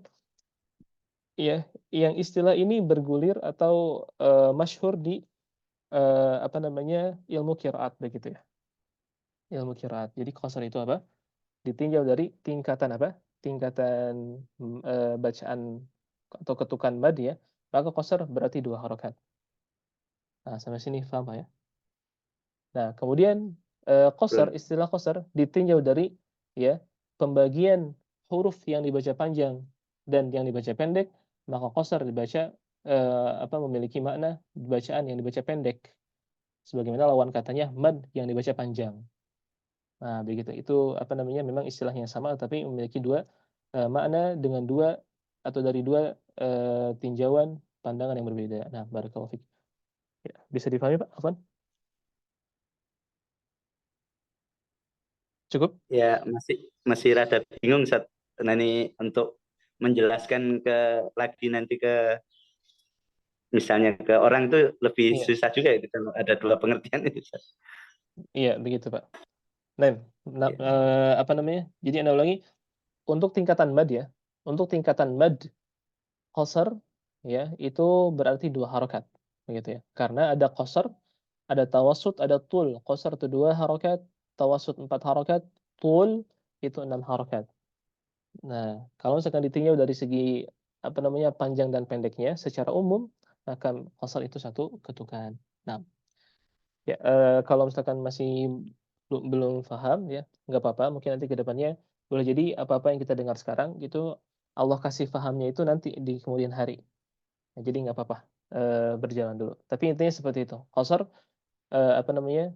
ya yang istilah ini bergulir atau masyhur di apa namanya ilmu qiraat begitu ya. Ilmu qiraat. Jadi qasar itu apa? Ditinjau dari tingkatan apa? Tingkatan bacaan atau ketukan mad ya. Maka qasar berarti dua harokat. Nah, sampai sini paham Pak ya? Nah, kemudian qasar, istilah qasar ditinjau dari ya pembagian huruf yang dibaca panjang dan yang dibaca pendek, maka qasar dibaca apa memiliki makna bacaan yang dibaca pendek. Sebagaimana lawan katanya mad yang dibaca panjang. Nah, begitu. Itu apa namanya? Memang istilahnya sama tapi memiliki dua makna dengan dua atau dari dua tinjauan pandangan yang berbeda. Nah, barakallahu fiik. Ya, bisa dipahami, Pak? Afwan? Cukup? Ya masih masih rada bingung saat nanti untuk menjelaskan ke lagi nanti ke misalnya ke orang itu lebih Iya. susah juga itu kalau ada dua pengertian itu. Ustaz. Iya, begitu, Pak. Nah, Ya. apa namanya, jadi Anda ulangi, untuk tingkatan mad ya, untuk tingkatan mad qasar ya, itu berarti 2 harokat, begitu ya. Karena ada qasar, ada tawassut, ada tul. Qasar itu 2 harokat, tawassut 4 harokat, tul itu 6 harokat. Nah, kalau misalkan ditinjau dari segi, apa namanya, panjang dan pendeknya secara umum, maka qasar itu satu ketukan. Nah, ya, kalau misalkan masih belum paham ya, nggak apa-apa, mungkin nanti ke depannya boleh jadi apa-apa yang kita dengar sekarang gitu, Allah kasih pahamnya itu nanti di kemudian hari. Nah, jadi nggak apa-apa, berjalan dulu. Tapi intinya seperti itu. Qasar, apa namanya,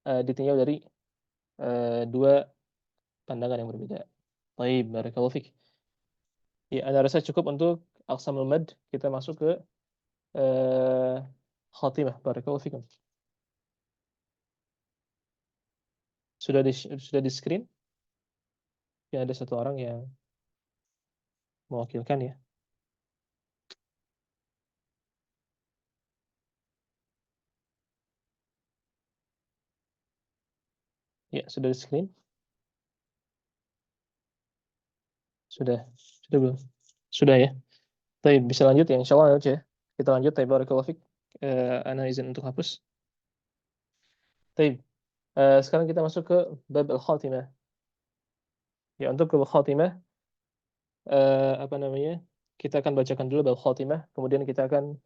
ditinjau dari, 2 pandangan yang berbeda. Baik, barakallahu fik. Ya, Anda rasa cukup untuk aqsamul mad, kita masuk ke, eee, khatimah. Barakallahu fikum. Sudah di screen? Ya, ada satu orang yang mewakilkan ya. Ya, sudah di screen? Sudah. Sudah belum? Sudah ya? Baik, bisa lanjut ya, insyaallah lanjut ya. Kita lanjut ya, barakallahu fik. Ana izin untuk hapus. Baik, sekarang kita masuk ke bab al-khatimah. Ya, untuk bab khatimah, apa namanya, kita akan bacakan dulu bab khatimah, kemudian kita akan,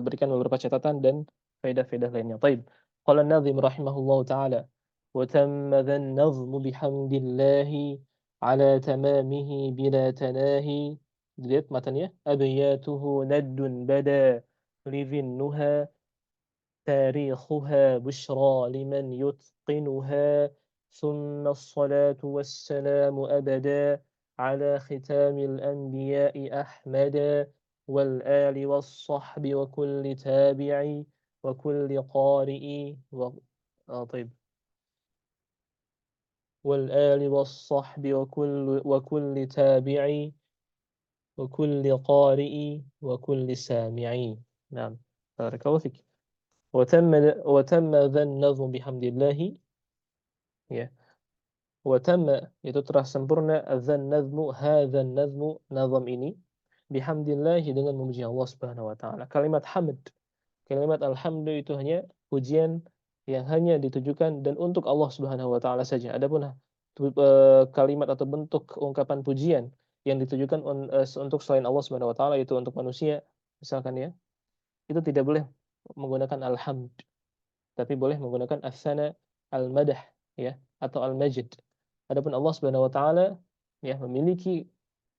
berikan beberapa catatan dan faedah-faedah lainnya. Baik. Qala an-nadhim rahimahullahu ta'ala, wa tamma dhan nazmu bihamdillahi ala tamamihi bila tanahi. Dilihat matanya, abyatuhu naddun bada lidhin nuha تاريخها بشرى لمن يتقنها ثم الصلاة والسلام أبدا على ختام الأنبياء أحمدا والآل والصحب وكل تابع وكل قارئ طيب والآل والصحب وكل تابع وكل قارئ وكل سامع. نعم، بارك الله فيك. وتم ذا النظم بحمد الله ya. Watamma itu telah sempurna adzan nazmu hadzan nazmu nazam ini bihamdillah dengan memuji Allah Subhanahu wa taala. Kalimat hamd, kalimat alhamdu itu hanya pujian yang hanya ditujukan dan untuk Allah Subhanahu wa taala saja. Adapun kalimat atau bentuk ungkapan pujian yang ditujukan untuk selain Allah Subhanahu wa taala, itu untuk manusia misalkan ya, itu tidak boleh menggunakan alhamd, tapi boleh menggunakan as-sana, al-madah ya, atau al-majd. Adapun Allah Subhanahu wa taala ya memiliki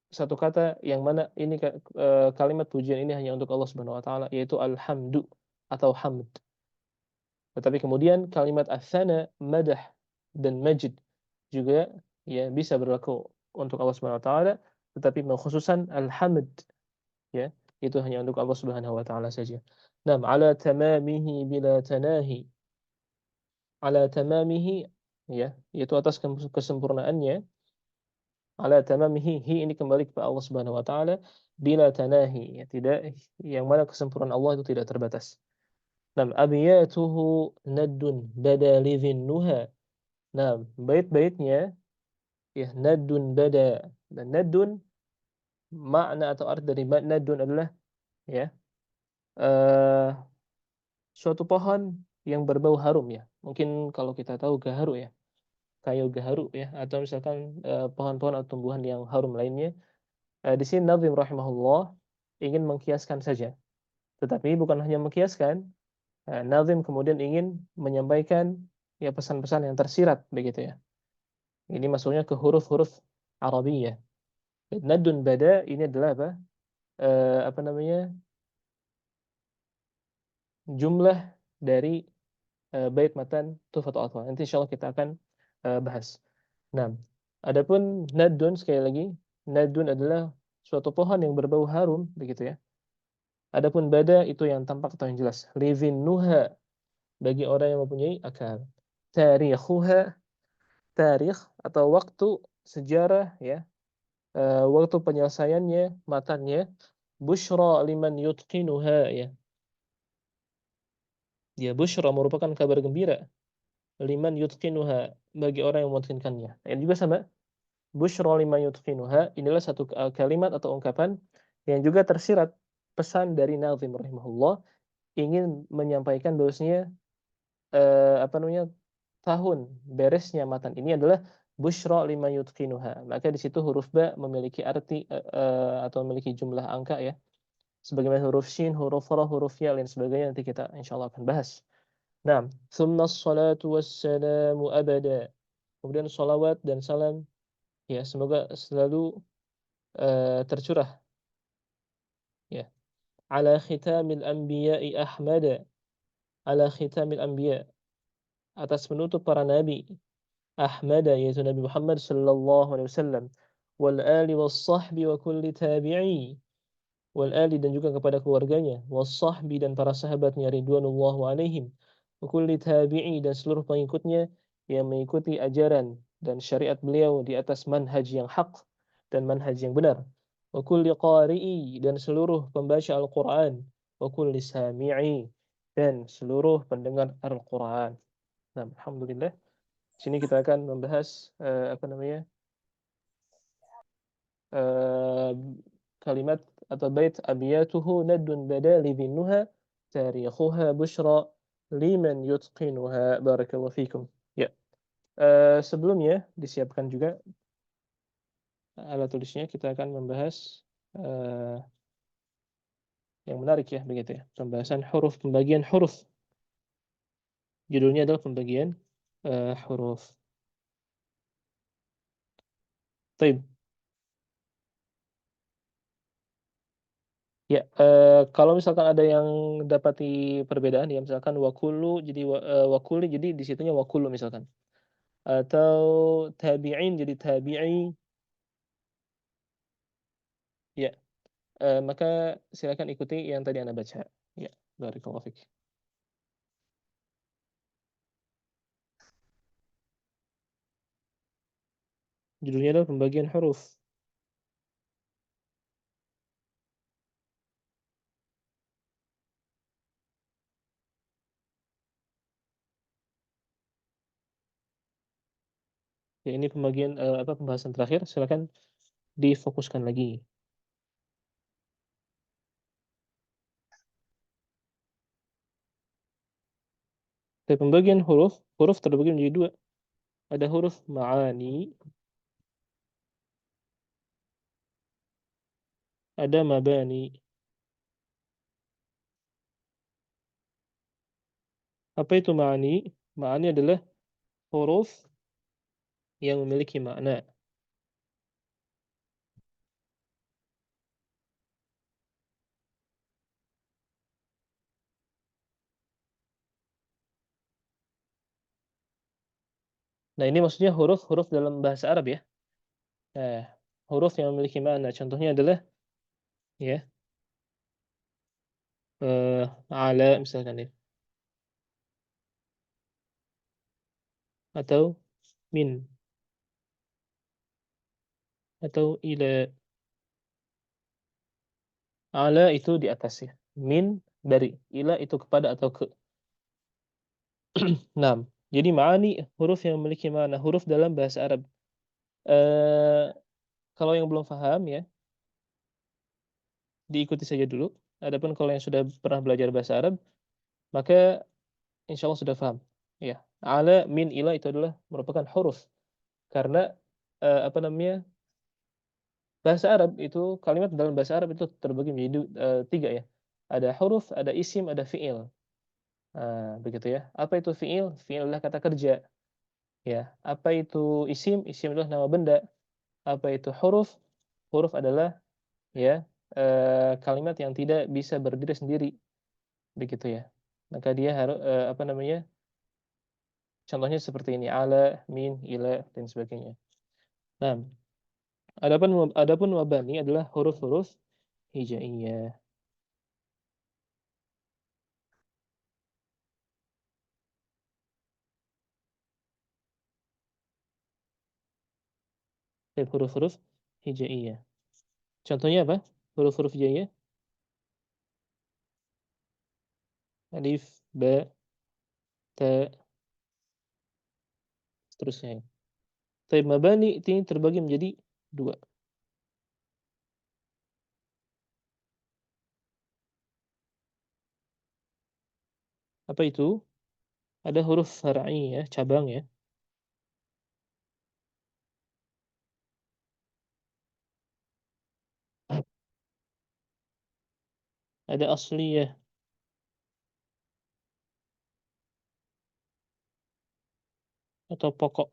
satu kata yang mana ini kalimat pujian ini hanya untuk Allah Subhanahu wa taala, yaitu alhamdu atau hamd. Tetapi kemudian kalimat as-sana, madah dan majd juga ya bisa berlaku untuk Allah Subhanahu wa taala, tetapi mengkhususan alhamd ya, itu hanya untuk Allah Subhanahu wa taala saja. Nam ala tamamihi bila tanahi. Ala tamamihi ya, yaitu atas kesempurnaannya. Ala tamamihi, hi ini kembali kepada Allah Subhanahu wa taala, bila tanahi, ya tidak, yang mana kesempurnaan Allah itu tidak terbatas. Nam abiyatuhu naddun badalidhin nuha. Nah, bait-baitnya ya naddun bada, dan naddun makna atau arti dari naddun adalah ya, eh, suatu pohon yang berbau harum ya. Mungkin kalau kita tahu gaharu ya, kayu gaharu ya, atau misalkan pohon-pohon atau tumbuhan yang harum lainnya. Di sini Nazim rahimahullah ingin mengkiaskan saja, tetapi bukan hanya mengkiaskan, Nazim kemudian ingin menyampaikan ya pesan-pesan yang tersirat begitu ya. Ini masuknya ke huruf-huruf Arabiyah. Nadun bada ini adalah apa? Apa namanya? Jumlah dari bait matan Tuhfatul Athwal. Nanti insyaallah kita akan bahas. Nah, adapun nadun sekali lagi, nadun adalah suatu pohon yang berbau harum begitu ya. Adapun bada itu yang tampak atau yang jelas. Livin nuha bagi orang yang mempunyai akal. Tarikhuha, tarikh atau waktu sejarah ya, waktu penyelesaiannya, matanya. Bushra liman yutqinuha ya. Ya, bushra merupakan kabar gembira liman yutqinuha, bagi orang yang memungkinkannya. Ini juga sama, busyra liman yutqinuha, inilah satu kalimat atau ungkapan yang juga tersirat pesan dari Nazim rahimahullah, ingin menyampaikan bahwasanya apa namanya, tahun beresnya matan ini adalah busyra liman yutqinuha. Maka di situ huruf ba memiliki arti atau memiliki jumlah angka ya. Sebagaimana huruf shin, huruf ra, huruf ya dan sebagainya nanti kita insyaallah akan bahas. Nah, tsumma sholatu wassalamu abada. Kemudian salawat dan salam ya semoga selalu tercurah ya ala khitamil anbiya'i ahmada, ala khitamil anbiya, atas penutup para nabi ahmada yaitu Nabi Muhammad sallallahu alaihi wasallam, wal ali was sahbi wa kulli tabi'i, wal ali dan juga kepada keluarganya, was sahbi dan para sahabatnya ridwanullahu alaihim, wa kulli tabi'i dan seluruh pengikutnya yang mengikuti ajaran dan syariat beliau di atas manhaj yang hak dan manhaj yang benar, wa kulli qari'i dan seluruh pembaca Al-Qur'an, wa kulli sami'i dan seluruh pendengar Al-Qur'an. Nah, alhamdulillah. Sini kita akan membahas apa namanya, eh, kalimat atau bait abiyatuhu nadun badali binnuha tarikhuha bushra liman yutqinuha. Barakallahu fikum. Ya, sebelumnya disiapkan juga alat tulisnya, kita akan membahas eh, yang menarik ya begitu ya, pembahasan huruf, pembagian huruf. Judulnya adalah pembagian huruf. Taib. Ya, kalau misalkan ada yang dapati perbedaan ya, misalkan wakulu jadi wakuli jadi di situnya wakulu misalkan, atau tabi'in jadi tabi'i, ya, maka silakan ikuti yang tadi Anda baca. Ya, barakallahu fik. Judulnya adalah pembagian huruf. Ya, ini pembagian apa pembahasan terakhir, silakan difokuskan lagi. Dari pembagian huruf, huruf terbagi menjadi dua. Ada huruf ma'ani, ada mabani. Apa itu ma'ani? Ma'ani adalah huruf yang memiliki makna. Nah, ini maksudnya huruf-huruf dalam bahasa Arab ya. Nah, huruf yang memiliki makna contohnya adalah ya ala misalkan ya, atau min, atau ila. Ala itu di atas ya. Min dari, ila itu kepada atau ke. Nah, jadi ma'ani huruf yang memiliki makna, huruf dalam bahasa Arab. Eh, kalau yang belum paham ya, diikuti saja dulu. Adapun kalau yang sudah pernah belajar bahasa Arab, maka insya Allah sudah paham. Ya, ala, min, ila itu adalah merupakan huruf. Karena apa namanya, bahasa Arab itu, kalimat dalam bahasa Arab itu terbagi menjadi tiga ya. Ada huruf, ada isim, ada fiil. Begitu ya. Apa itu fiil? Fiil adalah kata kerja. Ya. Apa itu isim? Isim adalah nama benda. Apa itu huruf? Huruf adalah ya kalimat yang tidak bisa berdiri sendiri. Begitu ya. Maka dia harus apa namanya? Contohnya seperti ini: ala, min, ila dan sebagainya. Nah, adapun mabani adalah huruf-huruf hijaiyah. Huruf-huruf hijaiyah. Contohnya apa? Huruf-huruf hijaiyah. Alif, ba, ta, seterusnya. Tapi mabani ini terbagi menjadi dua. Apa itu? Ada huruf far'i ya, cabang ya. Ada asliyah atau pokok.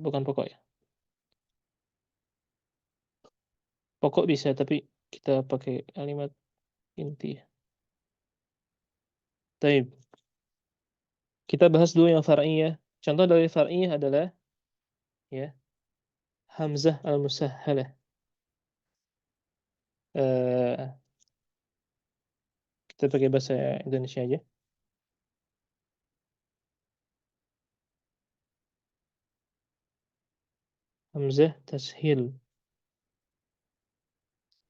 Bukan pokok ya. Pokok bisa, tapi kita pakai kalimat inti ya. Taib. Kita bahas dulu yang far'iyah. Contoh dari far'iyah adalah ya, hamzah al-musahhalah. Eh, kita pakai bahasa Indonesia aja. Hamzah tashil.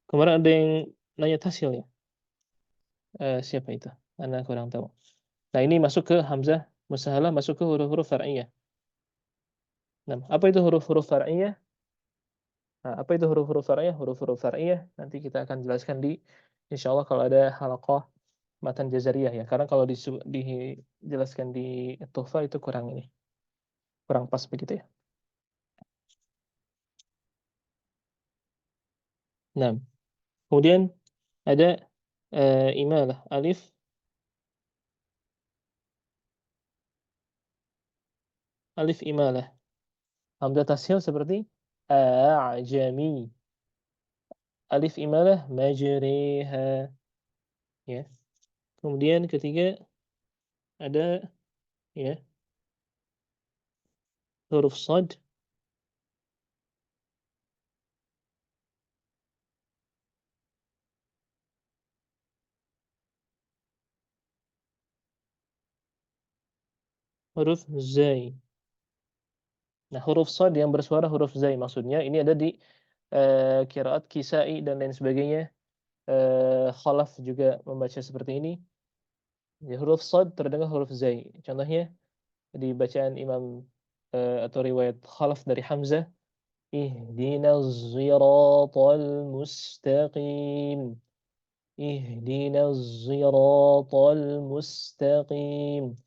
Kemarin ada yang nanya tashil ya. Siapa itu? Anak kurang tahu. Nah, ini masuk ke hamzah musahhalah, masuk ke huruf-huruf far'iyah. Nah, apa itu huruf-huruf far'iyah? Nah, apa itu huruf-huruf far'iyah? Huruf-huruf far'iyah nanti kita akan jelaskan di insya Allah kalau ada halaqah matan jazariyah ya. Karena kalau dijelaskan di Tuhfa itu kurang ini, kurang pas begitu ya. Nah, kemudian ada imalah alif imalah. Hamzah tashil seperti a'jami. Alif imalah majriha ya. Kemudian ketiga ada ya huruf shad, huruf zai. Nah, huruf shad yang bersuara huruf zai maksudnya ini ada di qiraat Kisai dan lain sebagainya. Khalaf juga membaca seperti ini. Ya, huruf shad terdengar huruf zai. Contohnya di bacaan imam atau riwayat Khalaf dari Hamzah, ihdinas siratal mustaqim. Ihdinas siratal mustaqim.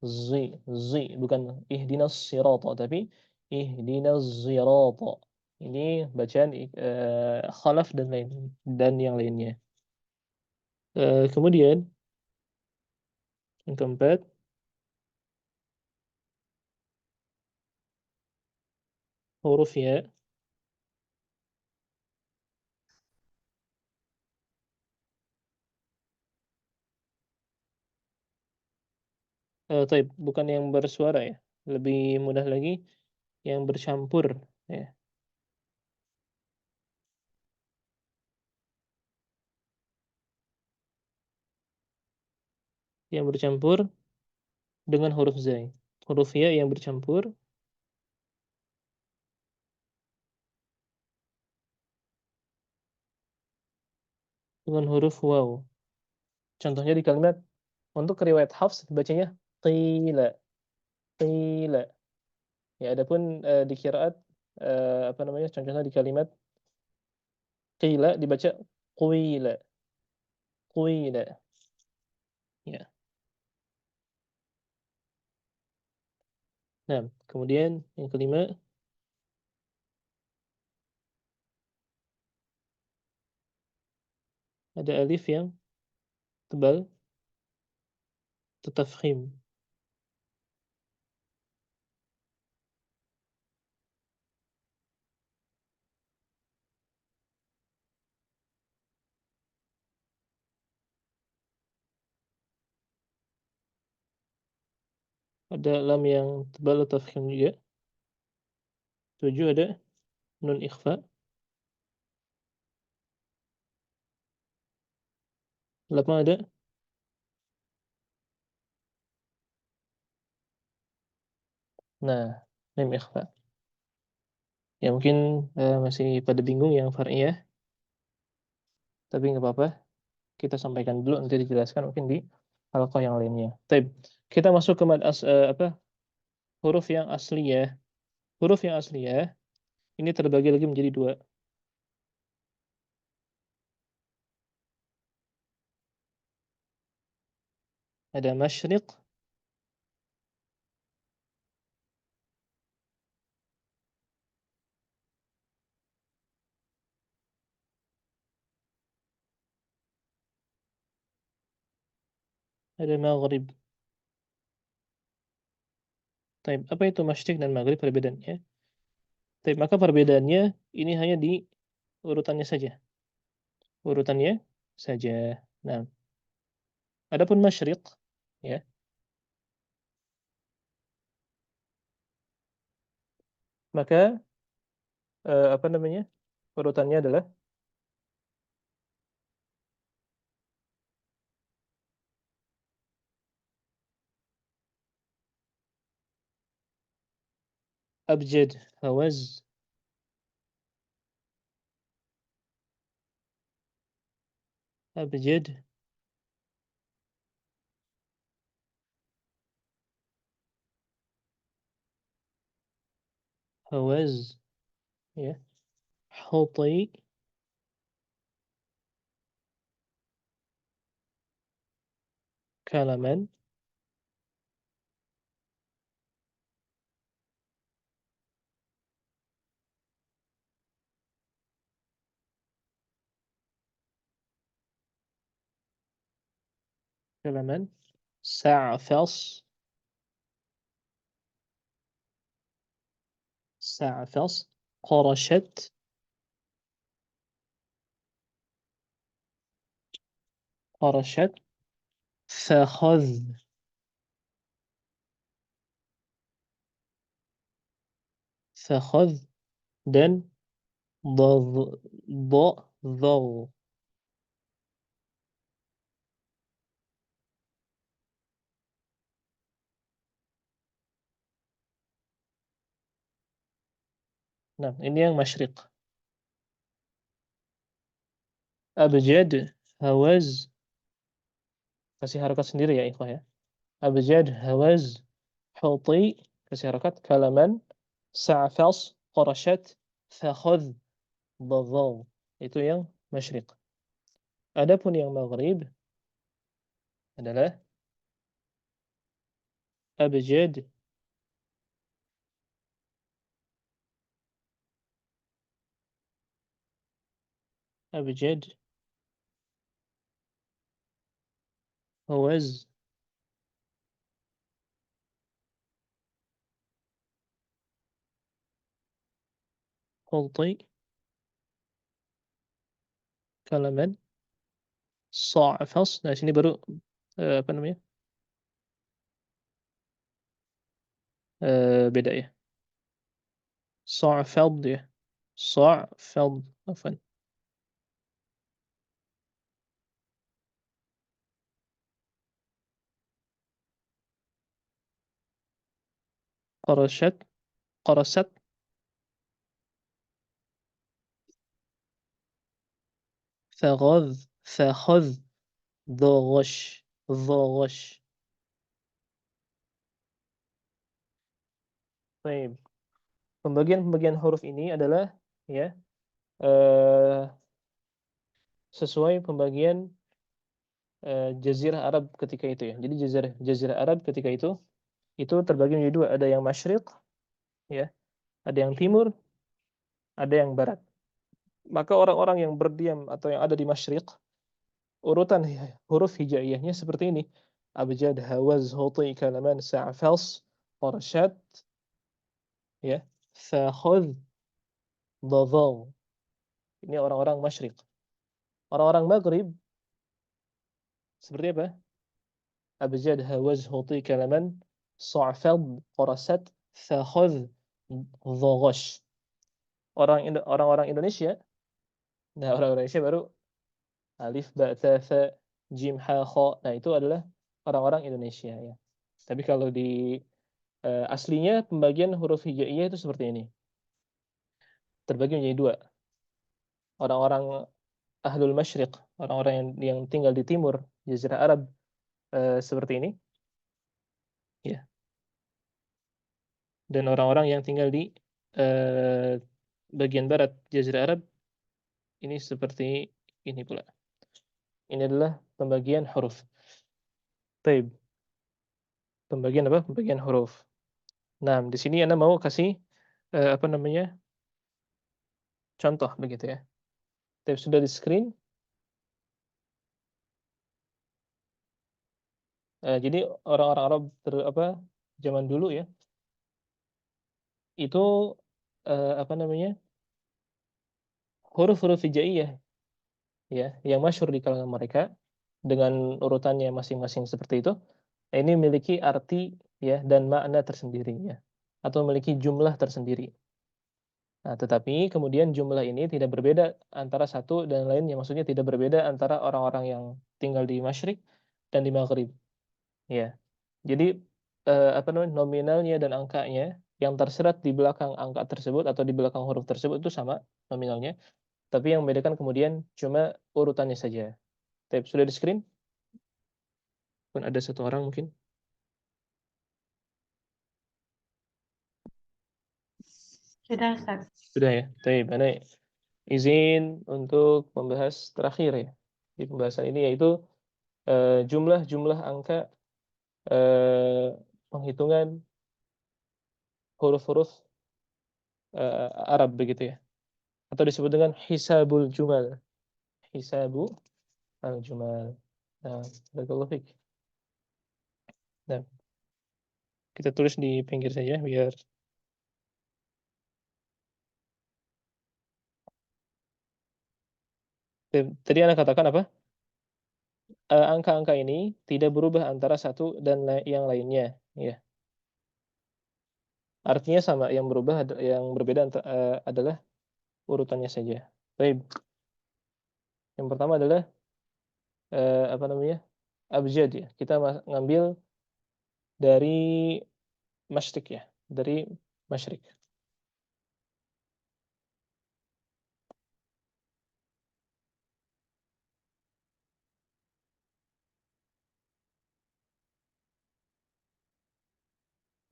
Zi, zi, bukan ihdinas sirata, tapi ihdinas sirata. Ini bacaan Khalaf dan lain dan yang lainnya. Kemudian yang keempat, huruf ya. Taib, bukan yang bersuara ya. Lebih mudah lagi yang bercampur ya. Yang bercampur dengan huruf zai. Huruf ya yang bercampur dengan huruf waw. Contohnya di kalimat untuk riwayat Hafs bacanya qila, qila. Ya, adapun di qiraat apa namanya? Contohnya di kalimat qila dibaca qila, qila. Ya. Nah, kemudian yang kelima ada alif yang tebal, tetafkhim. Ada lam yang tebal tetafkhim juga. 7 ada nun ikhfa. 8 ada nah mim ikhfa. Ya mungkin masih pada bingung yang far'iyah. Tapi nggak apa-apa, kita sampaikan dulu, nanti dijelaskan mungkin di halaqah yang lainnya. Baik, kita masuk ke huruf yang asliyah. Huruf yang asliyah ini terbagi lagi menjadi dua. Ada masyriq, ada maghrib. Baik, apa itu masyriq dan maghrib perbedaannya? Baik, maka perbedaannya ini hanya di urutannya saja. Urutannya saja. Nah, adapun masyriq, ya, maka apa namanya? Urutannya adalah abjad, hawaz, abjad, hawaz, ya, huti, kalaman, kalaman, sa'fas, sa'fas, qarashat, qarashat, fakhadh, fakhadh, dan ض ض Nah, ini yang masyriq. Abjad, hawaz, kasih harakat sendiri ya ikhwah ya. Abjad, hawaz, huti, kasih harakat, kalaman, sa'fas, qarashat, fakhadh, ض Itu yang masyriq. Adapun yang maghrib adalah abjad, abjad, hawaz, huti, kalaman, sa'fas. Nah, sini baru apa namanya? Beda ya. Sa'fad ya. Sa'fad, afwan. Qarashat, qarasat, faghadh, fakhadh, daghash, daghash. Baik. Pembagian-pembagian huruf ini adalah ya eh, sesuai pembagian Jazirah Arab ketika itu ya. Jadi Jazirah Jazirah Arab ketika itu terbagi menjadi dua, ada yang masyriq ya, ada yang timur, ada yang barat. Maka orang-orang yang berdiam atau yang ada di masyriq, urutan huruf hijaiyahnya seperti ini. Abjad, hawaz, huti, kalaman, sa'fas, qarashat, ya, fakhudh, dhadhaw. Ini orang-orang masyriq. Orang-orang maghrib seperti apa? Abjad, hawaz, huti, kalaman, sa'fad, qarasat, fakhudh, dhaghash. Orang-orang Indonesia, nah orang Indonesia baru alif, ba, ta, tha, jim, ha, kha. Nah, itu adalah orang-orang Indonesia ya. Tapi kalau di aslinya pembagian huruf hijaiyah itu seperti ini. Terbagi menjadi dua. Orang-orang ahlul masyriq, orang-orang yang tinggal di timur Jazirah Arab seperti ini, ya. Dan orang-orang yang tinggal di bagian barat Jazirah Arab ini seperti ini pula. Ini adalah pembagian huruf. Taib. Pembagian apa? Pembagian huruf. Nah, di sini Anda mau kasih apa namanya? Contoh begitu ya. Taib sudah di screen. Jadi orang-orang Arab zaman dulu ya, itu apa namanya? Huruf-huruf hijaiyah ya, yang masyhur di kalangan mereka dengan urutannya masing-masing seperti itu. Ini memiliki arti ya dan makna tersendiri ya, atau memiliki jumlah tersendiri. Nah, tetapi kemudian jumlah ini tidak berbeda antara satu dan lainnya. Maksudnya tidak berbeda antara orang-orang yang tinggal di Masyrik dan di Maghrib. Ya. Jadi apa namanya, nominalnya dan angkanya yang terserat di belakang angka tersebut atau di belakang huruf tersebut itu sama nominalnya. Tapi yang membedakan kemudian cuma urutannya saja. Tab sudah di screen? Pun ada satu orang mungkin. Sudah, Ustaz. Sudah ya. Baik, Anda izin untuk membahas terakhir ya di pembahasan ini, yaitu jumlah-jumlah angka penghitungan huruf-huruf Arab begitu ya, atau disebut dengan hisabul jumal. Hisabu al-jumal. Nah, barakallahu fik. Nah, kita tulis di pinggir saja biar tadi Anda katakan apa? Angka-angka ini tidak berubah antara satu dan yang lainnya, ya. Artinya sama, yang berubah yang berbeda adalah urutannya saja. Baik. Yang pertama adalah apa namanya? Abjad ya. Kita ngambil dari masyrik ya, dari masyrik.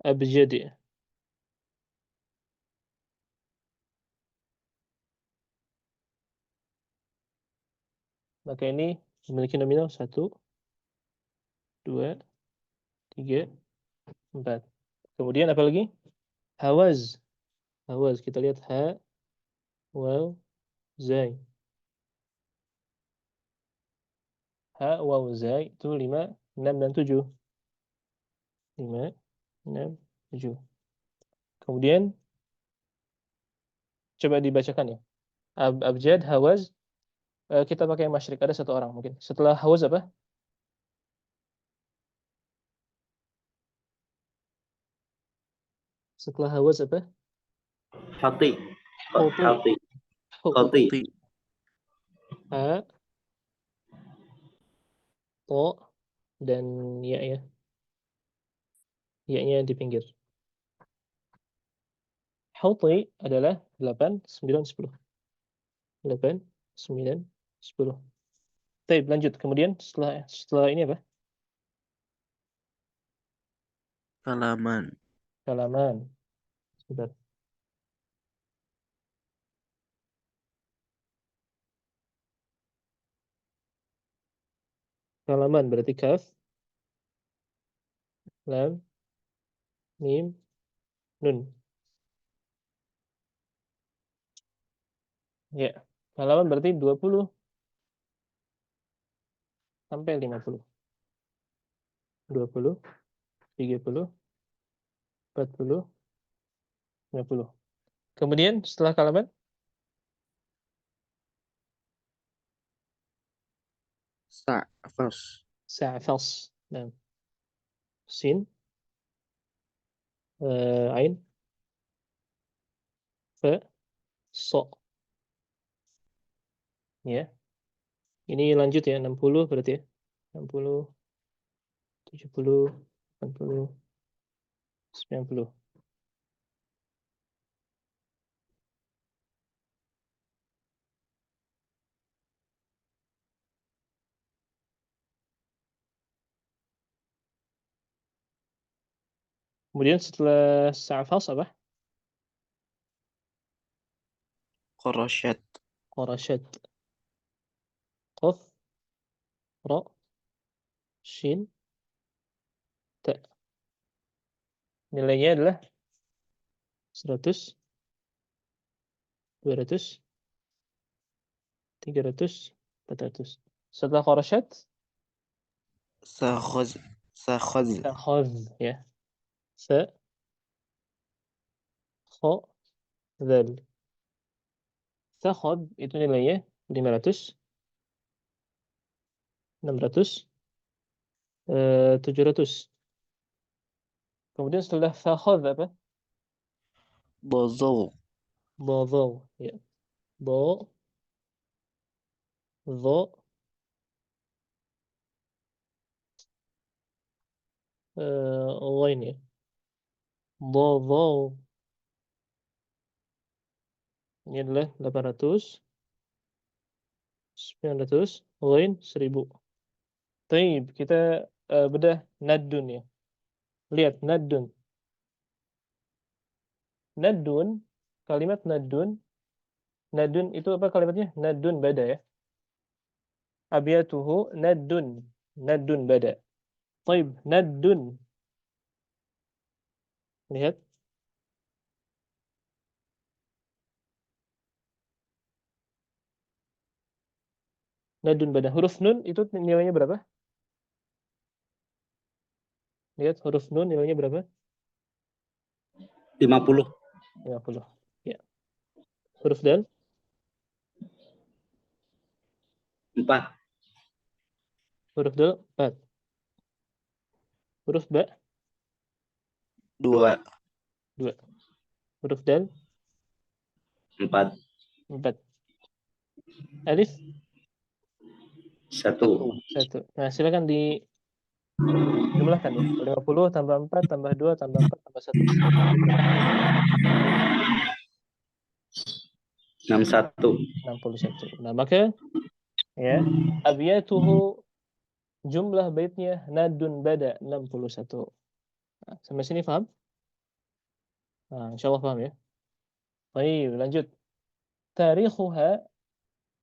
Abjad ya. Maka ini memiliki nominal 1, 2, 3, 4. Kemudian apa lagi? Hawaz. Hawaz. Kita lihat ha, waw, zai. Ha, waw, zai itu 5, 6 dan 7. 5, 6, 7. Kemudian coba dibacakan ya. Abjad, hawaz. Kita pakai masyrik. Ada satu orang mungkin. Setelah hawaz apa? Setelah hawaz apa? Hati. Huti. Hati. Huti. Hati. Ha, to, dan ya ya. Ya-nya di pinggir. Huti adalah 8, 9, 10. 8, 9, 10. Baik, lanjut. Kemudian setelah ini apa? Halaman. Halaman. Sebentar. Halaman berarti kaf, lam, mim, nun. Ya. Halaman berarti 20 sampai 50. 20, 30, 40, 50. Kemudian setelah halaman Sa'fas. sa'fas. Nah, sin, ain, fa, so. Ya. Ini lanjut ya, 60 berarti ya. 60, 70, 80, 90. Kemudian setelah sa'fas apa? Korosyat. Qarasyat. Qaf, ra, shin, ta. Nilainya adalah 100, 200, 300, 400. Setelah qarasyat, Sakhoz. Sakhoz. takhadh ya. Sa, kha, dzal. Takhadh itu nilainya 500, 600, 700. Kemudian setelah fakhadh apa? Bozow. Badhaw ya. Ba, dha, ghain ya. Badhaw. Ini adalah 800, 900, ghain 1000. Taib, kita bedah nadun ya. Lihat nadun. Nadun, kalimat nadun. Nadun itu apa kalimatnya? Nadun bada ya. Abiyatuhu nadun. Nadun bada. Taib, nadun. Lihat. Nadun bada. Huruf nun itu nilainya berapa? Lihat huruf nun nilainya berapa? 50. 50. Ya. Huruf dal 4. huruf dal 4. Huruf ba 2. 2. Huruf dal 4. 4. Alif 1. 1. Nah, silakan dijumlahkan ya. 50 tambah 4 tambah 2 tambah 4 tambah 1. Jadi berapa? 61. 61. Nah, maka ya, abiyatuhu jumlah baitnya nadun bada 61. Nah, sampai sini paham? Nah, insyaallah paham ya. Baik, lanjut. Tarikhuha,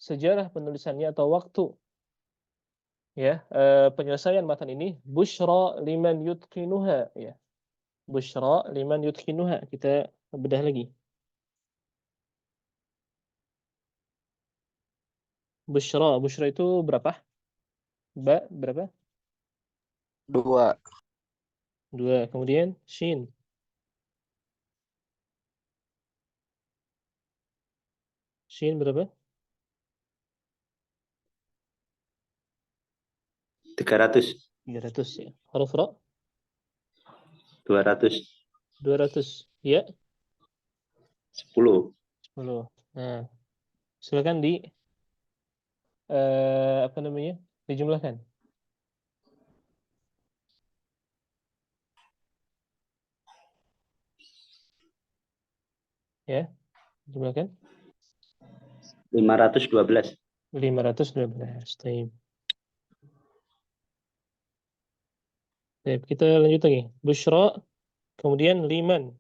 sejarah penulisannya atau waktu ya, penyelesaian matan ini busyra liman yutqinuha ya. Busyra liman yutqinuha. Kita bedah lagi. Busyra itu berapa? Ba berapa? 2. 2. Kemudian shin. Shin berapa? 300. 300 ya. Huruf ra 200. 200. Ya, 10. 10. Nah, silakan apa namanya? Dijumlahkan. Ya, dijumlahkan. 512. 512. Baik. Baik, kita lanjut lagi. Busyra, kemudian liman.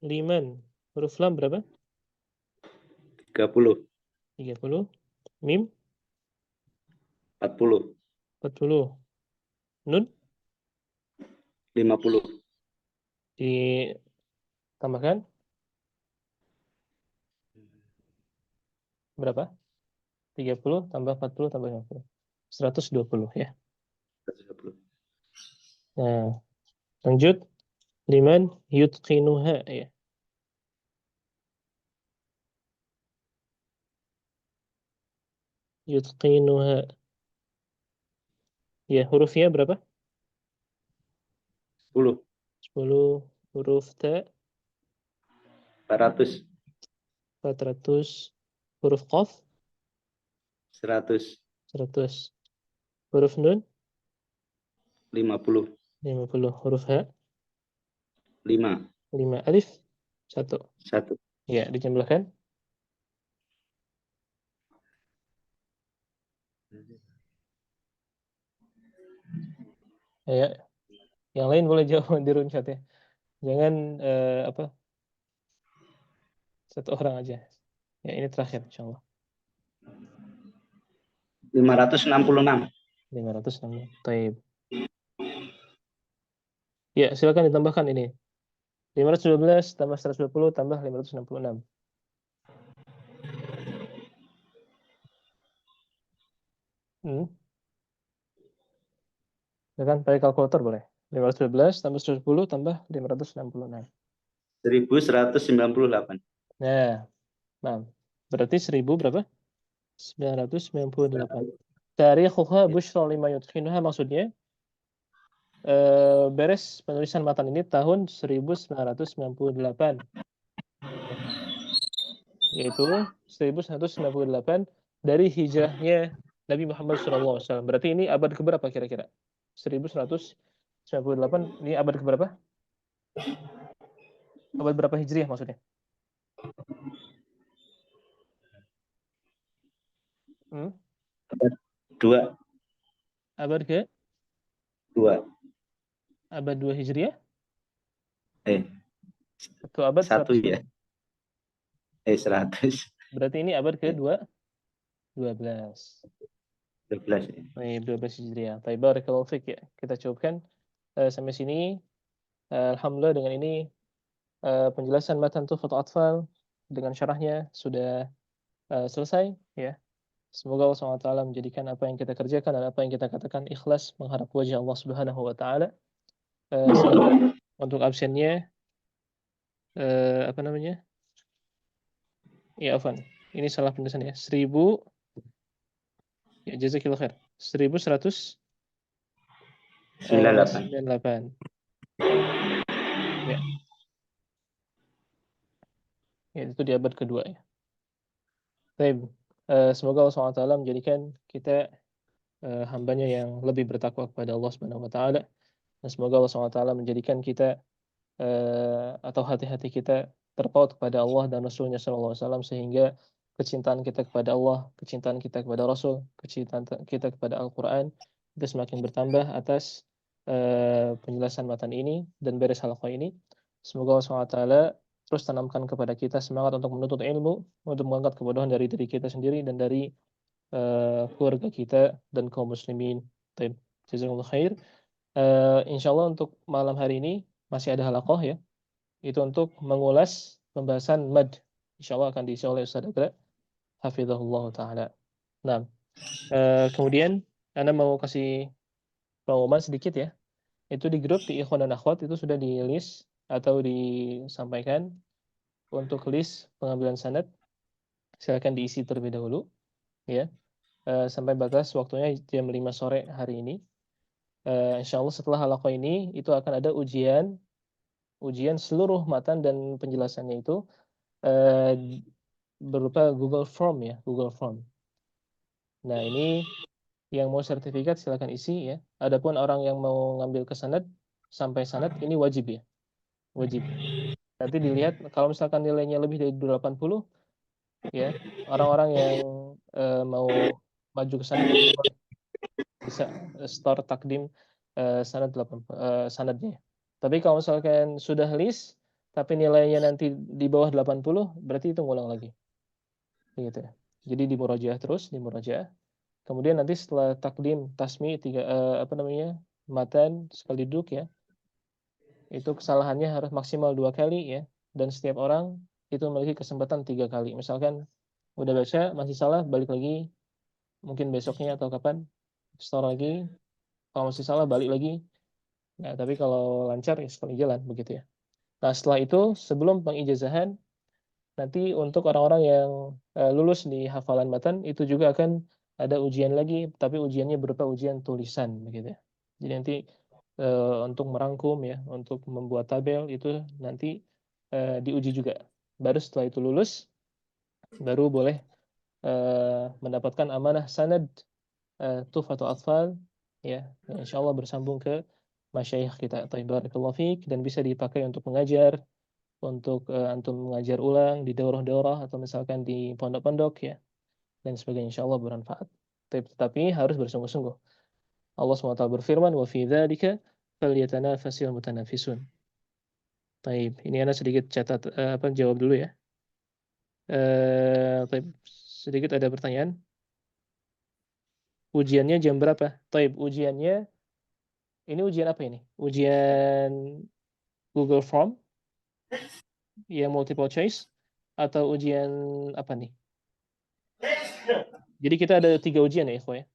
Liman. Huruf lam berapa? 30. 30. Mim 40. 40. Nun 50. ditambahkan berapa? 30 tambah 40 tambah 50. 120 ya. 120. Nah, lanjut. Liman yutqinuha ya. Yutqinuha. Ya, hurufnya berapa? 10. 10. Huruf ta 400. 400. Huruf qaf 100. 100. Huruf nun 50. 50. Huruf ha 5. 5. Alif 1. 1. Ya, dijumlahkan. Ya, yang lain boleh jawab di room chat ya. Jangan satu orang aja. Ya, ini terakhir insyaallah. 566. 506. Taib. Ya, silakan ditambahkan ini. 512 tambah 120 tambah 566. Silakan pakai kalkulator boleh. 512 tambah 110 tambah 566. 1198. Nah, berarti 1000 berapa? 998. Tarikhuha busyra lima yudkhinuha maksudnya beres penulisan matan ini tahun 1998. Yaitu 1998 dari hijrahnya Nabi Muhammad SAW. Berarti ini abad keberapa kira-kira? 1198 ini abad keberapa? Abad berapa hijriah maksudnya? Dua. Abad ke? Dua. Abad 2 hijriah? Eh, Atau abad satu 100? ya. 100. Berarti ini abad ke-12. 12. 12 ya. Baik, 12 hijriah. Baik, barakallahu fiik ya. Kita cukupkan sampai sini. Alhamdulillah dengan ini penjelasan matan Tuhfatul Atfal dengan syarahnya sudah selesai ya. Semoga Allah SWT menjadikan apa yang kita kerjakan dan apa yang kita katakan ikhlas mengharap wajah Allah Subhanahu wa taala. Untuk absennya apa namanya? Ya, Afan. Ini salah penulisan ya. 1000 ya jazakillah khair. 1198. 98. Ya. Ya, itu di abad kedua ya. Baik. Semoga Allah SWT menjadikan kita hambanya yang lebih bertakwa kepada Allah Subhanahu wa taala. Dan semoga Allah SWT menjadikan kita atau hati-hati kita terpaut kepada Allah dan Rasulnya SAW sehingga kecintaan kita kepada Allah, kecintaan kita kepada Rasul, kecintaan kita kepada Al-Quran itu semakin bertambah atas penjelasan matan ini dan beres halaqah ini. Semoga Allah SWT terus tanamkan kepada kita semangat untuk menuntut ilmu, untuk mengangkat kebodohan dari diri kita sendiri dan dari keluarga kita dan kaum muslimin. Baik, jazakumullah khair. Insyaallah untuk malam hari ini masih ada halaqah ya. Itu untuk mengulas pembahasan mad. Insyaallah akan diisi oleh Ustaz Agra hafizahullah taala. Nah, kemudian Anda mau kasih pengumuman sedikit ya. Itu di grup di Ikhwan dan Akhwat itu sudah di list atau disampaikan untuk list pengambilan sanad. Silakan diisi terlebih dahulu ya. Sampai batas waktunya jam 5 sore hari ini. Insyaallah setelah halaqah ini itu akan ada ujian seluruh matan dan penjelasannya itu berupa Google Form ya, Google Form. Nah, ini yang mau sertifikat silakan isi ya. Adapun orang yang mau ngambil ke sanad sampai sanad ini wajib ya. Wajib. Nanti dilihat kalau misalkan nilainya lebih dari 80 ya, orang-orang yang mau maju ke sanad itu bisa start takdim sanad 80 sanadnya. Tapi kalau misalkan sudah list tapi nilainya nanti di bawah 80 berarti itu ngulang lagi. Begitu ya. Jadi dimurajaah terus, dimurajaah. Kemudian nanti setelah takdim tasmi matan sekali duduk ya. Itu kesalahannya harus maksimal 2 kali ya. Dan setiap orang itu memiliki kesempatan 3 kali. Misalkan udah baca masih salah balik lagi mungkin besoknya atau kapan store lagi. Kalau masih salah balik lagi. Nah, tapi kalau lancar ya sekali jalan begitu ya. Nah, setelah itu sebelum pengijazahan nanti untuk orang-orang yang lulus di hafalan matan itu juga akan ada ujian lagi, tapi ujiannya berupa ujian tulisan begitu ya. Jadi nanti untuk merangkum ya, untuk membuat tabel itu nanti diuji juga. Baru setelah itu lulus baru boleh mendapatkan amanah sanad Tuhfatul Atfal ya, insyaallah bersambung ke masyayikh kita. Barakallahu fiik dan bisa dipakai untuk mengajar, untuk antum mengajar ulang di daurah-daurah atau misalkan di pondok-pondok ya dan sebagainya, insyaallah bermanfaat. Tetapi harus bersungguh-sungguh. Allah SWT berfirman, wa fi dzalika falyatanafasil mutanafisun. Baik, ini Ana sedikit catat jawab dulu ya. Baik, sedikit ada pertanyaan. Ujiannya jam berapa? Baik, ujiannya ini ujian apa ini? Ujian Google Form yang multiple choice atau ujian apa nih? Jadi kita ada 3 ujian ya, ikhwah ya.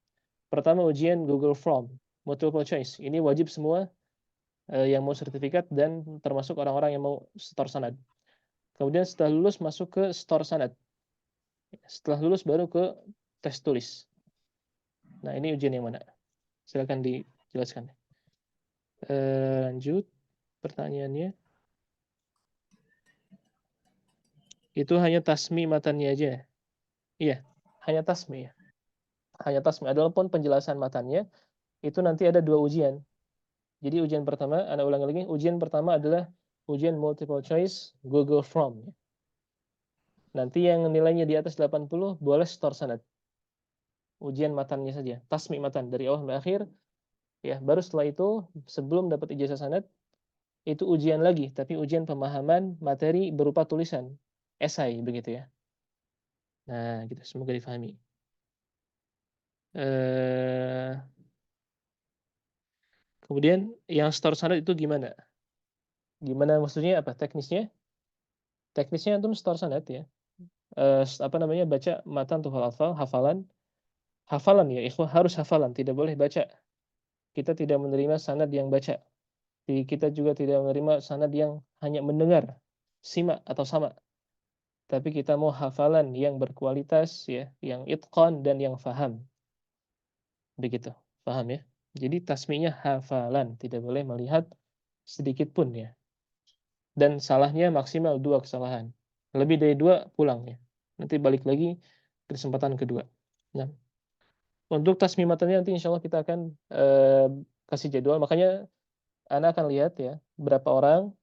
Pertama ujian Google Form multiple choice. Ini wajib semua yang mau sertifikat dan termasuk orang-orang yang mau store sanad. Kemudian setelah lulus masuk ke store sanad. Setelah lulus baru ke tes tulis. Nah, ini ujian yang mana? Silakan dijelaskan. Lanjut pertanyaannya. Itu hanya tasmi matannya aja. Iya, hanya tasmi ya. Hanya tasmi. Adapun penjelasan matannya itu nanti ada 2 ujian. Jadi ujian pertama, Anda ulangi lagi, ujian pertama adalah ujian multiple choice Google Form. Nanti yang nilainya di atas 80 boleh store sanad. Ujian matannya saja, tasmi matan dari awal sampai akhir. Ya, baru setelah itu sebelum dapat ijazah sanad itu ujian lagi, tapi ujian pemahaman materi berupa tulisan, esai begitu ya. Nah, gitu semoga difahami. Kemudian yang store sanad itu gimana? Gimana maksudnya apa? Teknisnya? Teknisnya antum store sanad ya. Baca matan tuh hafalan ya, ikhwah harus hafalan, tidak boleh baca. Kita tidak menerima sanad yang baca. Kita juga tidak menerima sanad yang hanya mendengar, simak atau sama. Tapi kita mau hafalan yang berkualitas ya, yang itqan dan yang faham. Begitu. Paham ya? Jadi tasminya hafalan, tidak boleh melihat sedikit pun ya. Dan salahnya maksimal 2 kesalahan. Lebih dari 2 pulang ya. Nanti balik lagi ke kesempatan kedua. Nah, untuk tasmimatannya nanti insya Allah kita akan kasih jadwal. Makanya Anda akan lihat ya, berapa orang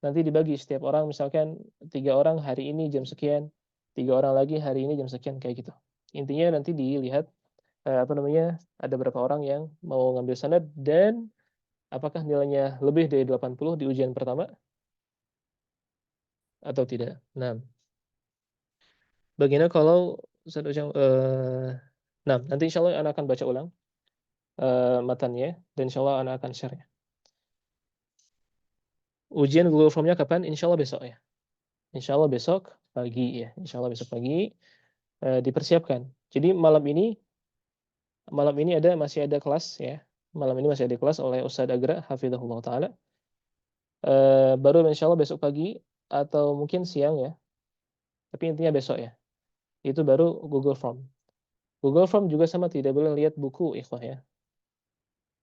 nanti dibagi setiap orang, misalkan 3 orang hari ini jam sekian, 3 orang lagi hari ini jam sekian, kayak gitu. Intinya nanti dilihat ada berapa orang yang mau ngambil sanad dan apakah nilainya lebih dari 80 di ujian pertama atau tidak. Nah, bagaimana kalau nanti insya Allah Anda akan baca ulang matannya dan insya Allah Anda akan share ya. Ujian Google Form-nya kapan? Insya Allah besok ya. Insya Allah besok pagi ya. Insya Allah besok pagi dipersiapkan. Jadi malam ini masih ada kelas ya. Malam ini masih ada kelas oleh Ustadz Agra hafizahullah taala. Baru insya Allah besok pagi atau mungkin siang ya. Tapi intinya besok ya. Itu baru Google Form. Google Form juga sama, tidak boleh lihat buku ikhwah ya.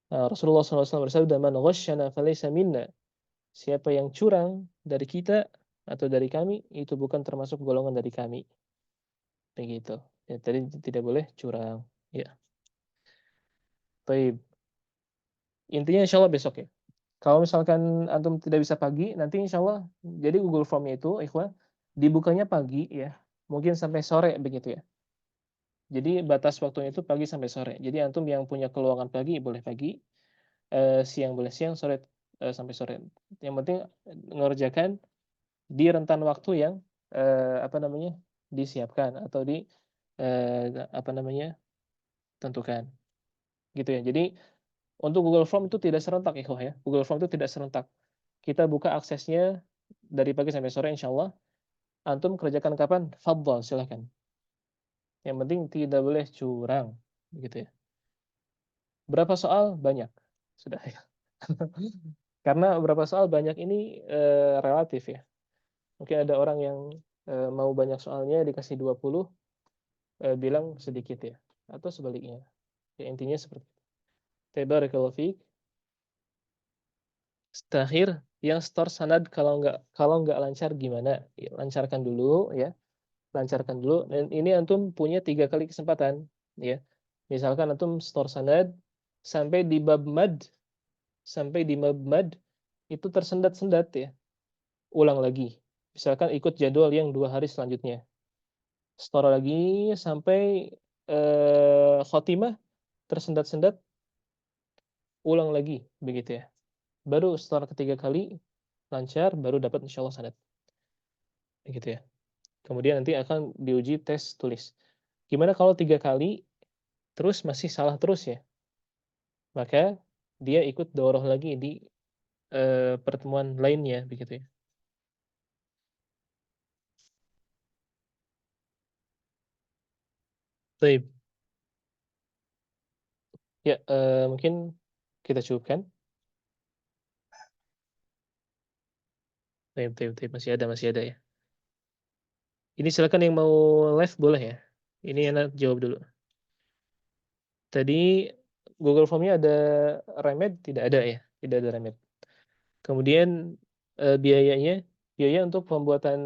Rasulullah SAW bersabda, "Man ghasyana falaysa minna." Siapa yang curang dari kita atau dari kami, itu bukan termasuk golongan dari kami. Begitu. Ya, tadi tidak boleh curang. Ya. Baik. Intinya insya Allah besok ya. Kalau misalkan antum tidak bisa pagi, nanti insya Allah, jadi Google Form-nya itu, ikhwan, dibukanya pagi ya, mungkin sampai sore begitu ya. Jadi batas waktunya itu pagi sampai sore. Jadi antum yang punya keluangan pagi boleh pagi, siang boleh siang, sore sampai sore. Yang penting mengerjakan di rentan waktu yang disiapkan atau tentukan. Gitu ya. Jadi untuk Google Form itu tidak serentak ikhwah ya. Google Form itu tidak serentak. Kita buka aksesnya dari pagi sampai sore insya Allah. Antum kerjakan kapan? Fadhal, silahkan. Yang penting tidak boleh curang. Begitu ya. Berapa soal? Banyak. Sudah ya. Karena berapa soal banyak ini relatif ya. Mungkin ada orang yang mau banyak soalnya dikasih 20, bilang sedikit ya. Atau sebaliknya. Ya, intinya seperti itu. Tabarakallahu fiik. Terakhir, yang store sanad kalau nggak lancar gimana? Ya, lancarkan dulu ya. Lancarkan dulu. Dan ini antum punya 3 kali kesempatan ya. Misalkan antum store sanad sampai di bab mad itu tersendat-sendat ya. Ulang lagi. Misalkan ikut jadwal yang 2 hari selanjutnya. Store lagi sampai khotimah tersendat-sendat, ulang lagi begitu ya. Baru setelah ketiga kali lancar, baru dapat insyaallah sanad. Begitu ya. Kemudian nanti akan diuji tes tulis. Gimana kalau 3 kali terus masih salah terus ya? Maka dia ikut daurah lagi di pertemuan lainnya begitu ya. Baik. Ya, mungkin kita cukupkan. Baik. Masih ada ya. Ini silakan yang mau live boleh ya. Ini Ana jawab dulu. Tadi Google Form-nya ada remit? Tidak ada ya, tidak ada remit. Kemudian biaya untuk pembuatan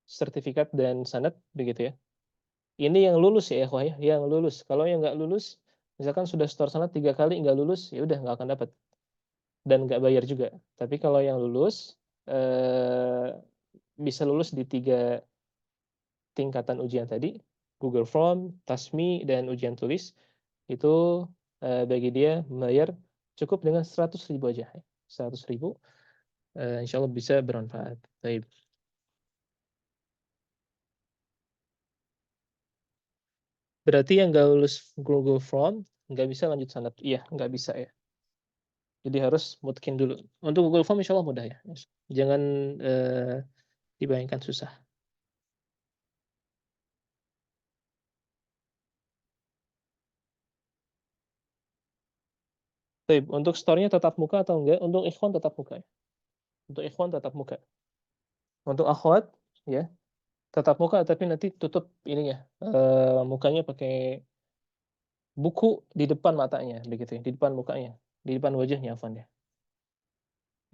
sertifikat dan sanad begitu ya. Ini yang lulus ya ikhwah ya, yang lulus. Kalau yang nggak lulus, misalkan sudah store sanad 3 kali nggak lulus, ya udah nggak akan dapat dan nggak bayar juga. Tapi kalau yang lulus bisa lulus di 3 tingkatan ujian tadi, Google Form, Tasmi, dan ujian tulis, itu bagi dia membayar cukup dengan 100.000 aja. 100.000, insya Allah bisa bermanfaat. Baik. Berarti yang nggak lulus Google Form, nggak bisa lanjut sanad. Iya, nggak bisa ya. Jadi harus mutkin dulu. Untuk Google Form insya Allah mudah ya. Jangan dibayangkan susah. Baik, untuk store-nya tetap muka atau enggak? Untuk ikhwan tetap muka ya. Untuk ikhwan tetap muka. Untuk akhwat ya tetap muka tapi nanti tutup ininya mukanya pakai buku di depan matanya begitu ya, di depan mukanya, di depan wajahnya afwan ya.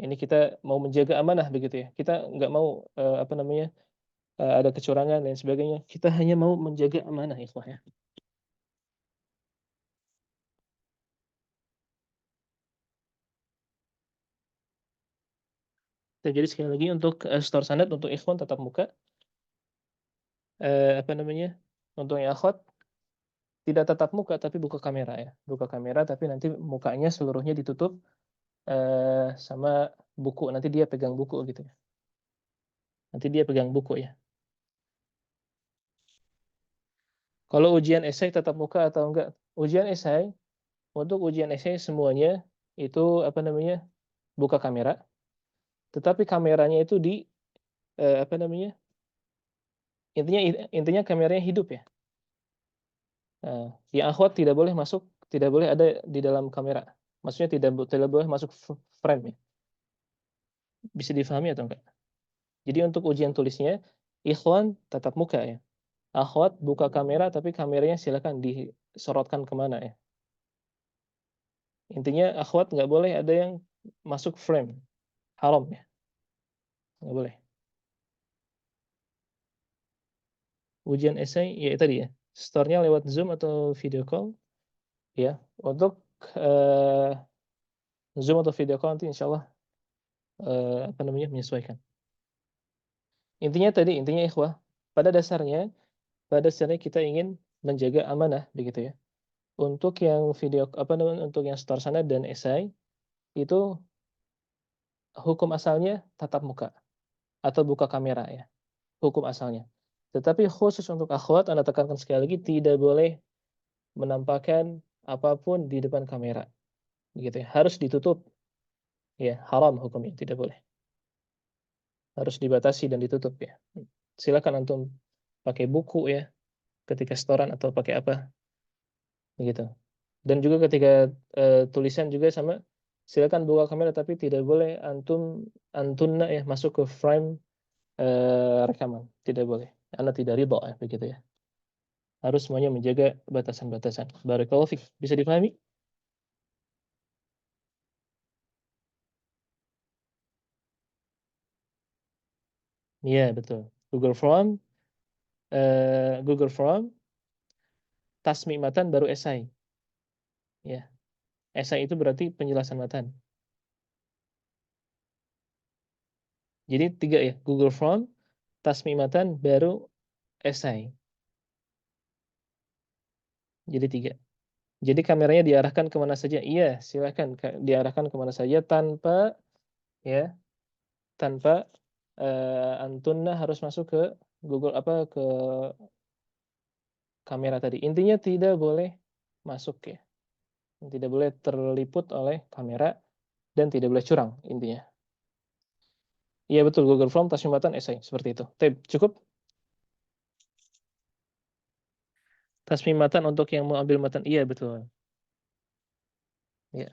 Ini kita mau menjaga amanah begitu ya. Kita nggak mau apa namanya ada kecurangan dan sebagainya. Kita hanya mau menjaga amanah ikhwah ya. Dan jadi sekali lagi untuk store sanad untuk ikhwan tetap muka. Apa namanya? Untuk yang akhwat tidak tetap muka tapi buka kamera ya. Buka kamera tapi nanti mukanya seluruhnya ditutup sama buku. Nanti dia pegang buku gitu ya. Nanti dia pegang buku ya. Kalau ujian esai tetap muka atau enggak? Ujian esai, untuk ujian esai semuanya itu apa namanya? Buka kamera. Tetapi kameranya itu di apa namanya? Intinya kameranya hidup ya. Yang akhwat tidak boleh masuk, tidak boleh ada di dalam kamera. Maksudnya tidak boleh masuk frame ya. Bisa difahami atau enggak? Jadi untuk ujian tulisnya, ikhwan tetap muka ya. Akhwat buka kamera tapi kameranya silakan disorotkan kemana ya. Intinya akhwat nggak boleh ada yang masuk frame. Haram ya. Nggak boleh. Ujian esai, ya tadi ya. Store-nya lewat Zoom atau video call. Ya, untuk Zoom atau video call nanti insya Allah apa namanya menyesuaikan. Intinya ikhwah, pada dasarnya kita ingin menjaga amanah begitu ya. Untuk yang video apa namanya untuk yang store sanad dan esai itu hukum asalnya tatap muka atau buka kamera ya. Hukum asalnya. Tetapi khusus untuk akhwat Anda tekankan sekali lagi tidak boleh menampakkan apapun di depan kamera. Begitu ya. Harus ditutup. Ya, haram hukumnya, tidak boleh. Harus dibatasi dan ditutup ya. Silakan antum pakai buku ya ketika setoran atau pakai apa begitu. Dan juga ketika tulisan juga sama, silakan buka kamera tapi tidak boleh antunna ya masuk ke frame rekaman, tidak boleh. Anda tidak ridho ya begitu ya. Harus semuanya menjaga batasan-batasan. Barakallahu fik. Bisa dipahami? Iya, betul. Google Form, tasmi matan baru esai. Ya. Esai itu berarti penjelasan matan. Jadi 3 ya, Google Form, tasmi matan baru esai. Jadi 3. Jadi kameranya diarahkan kemana saja? Iya, silakan diarahkan kemana saja tanpa ya, tanpa antunna harus masuk ke Google ke kamera tadi. Intinya tidak boleh masuk ya. Tidak boleh terliput oleh kamera dan tidak boleh curang intinya. Iya betul, Google Form, tasmimatan, esai seperti itu. Cukup? Tasmimatan untuk yang mau ambil matan. Iya betul. Ya.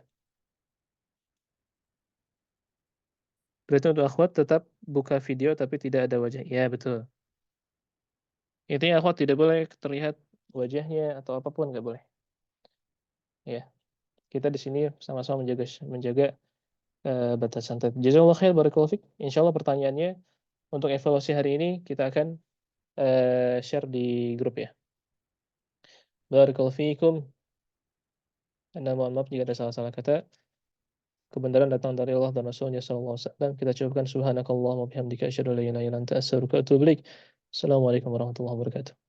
Berarti untuk akhwat tetap buka video tapi tidak ada wajah. Iya betul. Intinya akhwat tidak boleh terlihat wajahnya atau apapun, nggak boleh. Ya. Kita di sini sama-sama menjaga batasan. Jazakallahu khair, barakallahu fik. Insyaallah pertanyaannya untuk evaluasi hari ini kita akan share di grup ya. Barakallahu fiikum. Anda mohon maaf jika ada salah-salah kata. Kebenaran datang dari Allah dan Rasulnya sallallahu alaihi wasallam. Kita cukupkan subhanakallahumma wa bihamdika asyhadu an la ilaha illa anta astaghfiruka wa atubu ilaik. Assalamualaikum warahmatullahi wabarakatuh.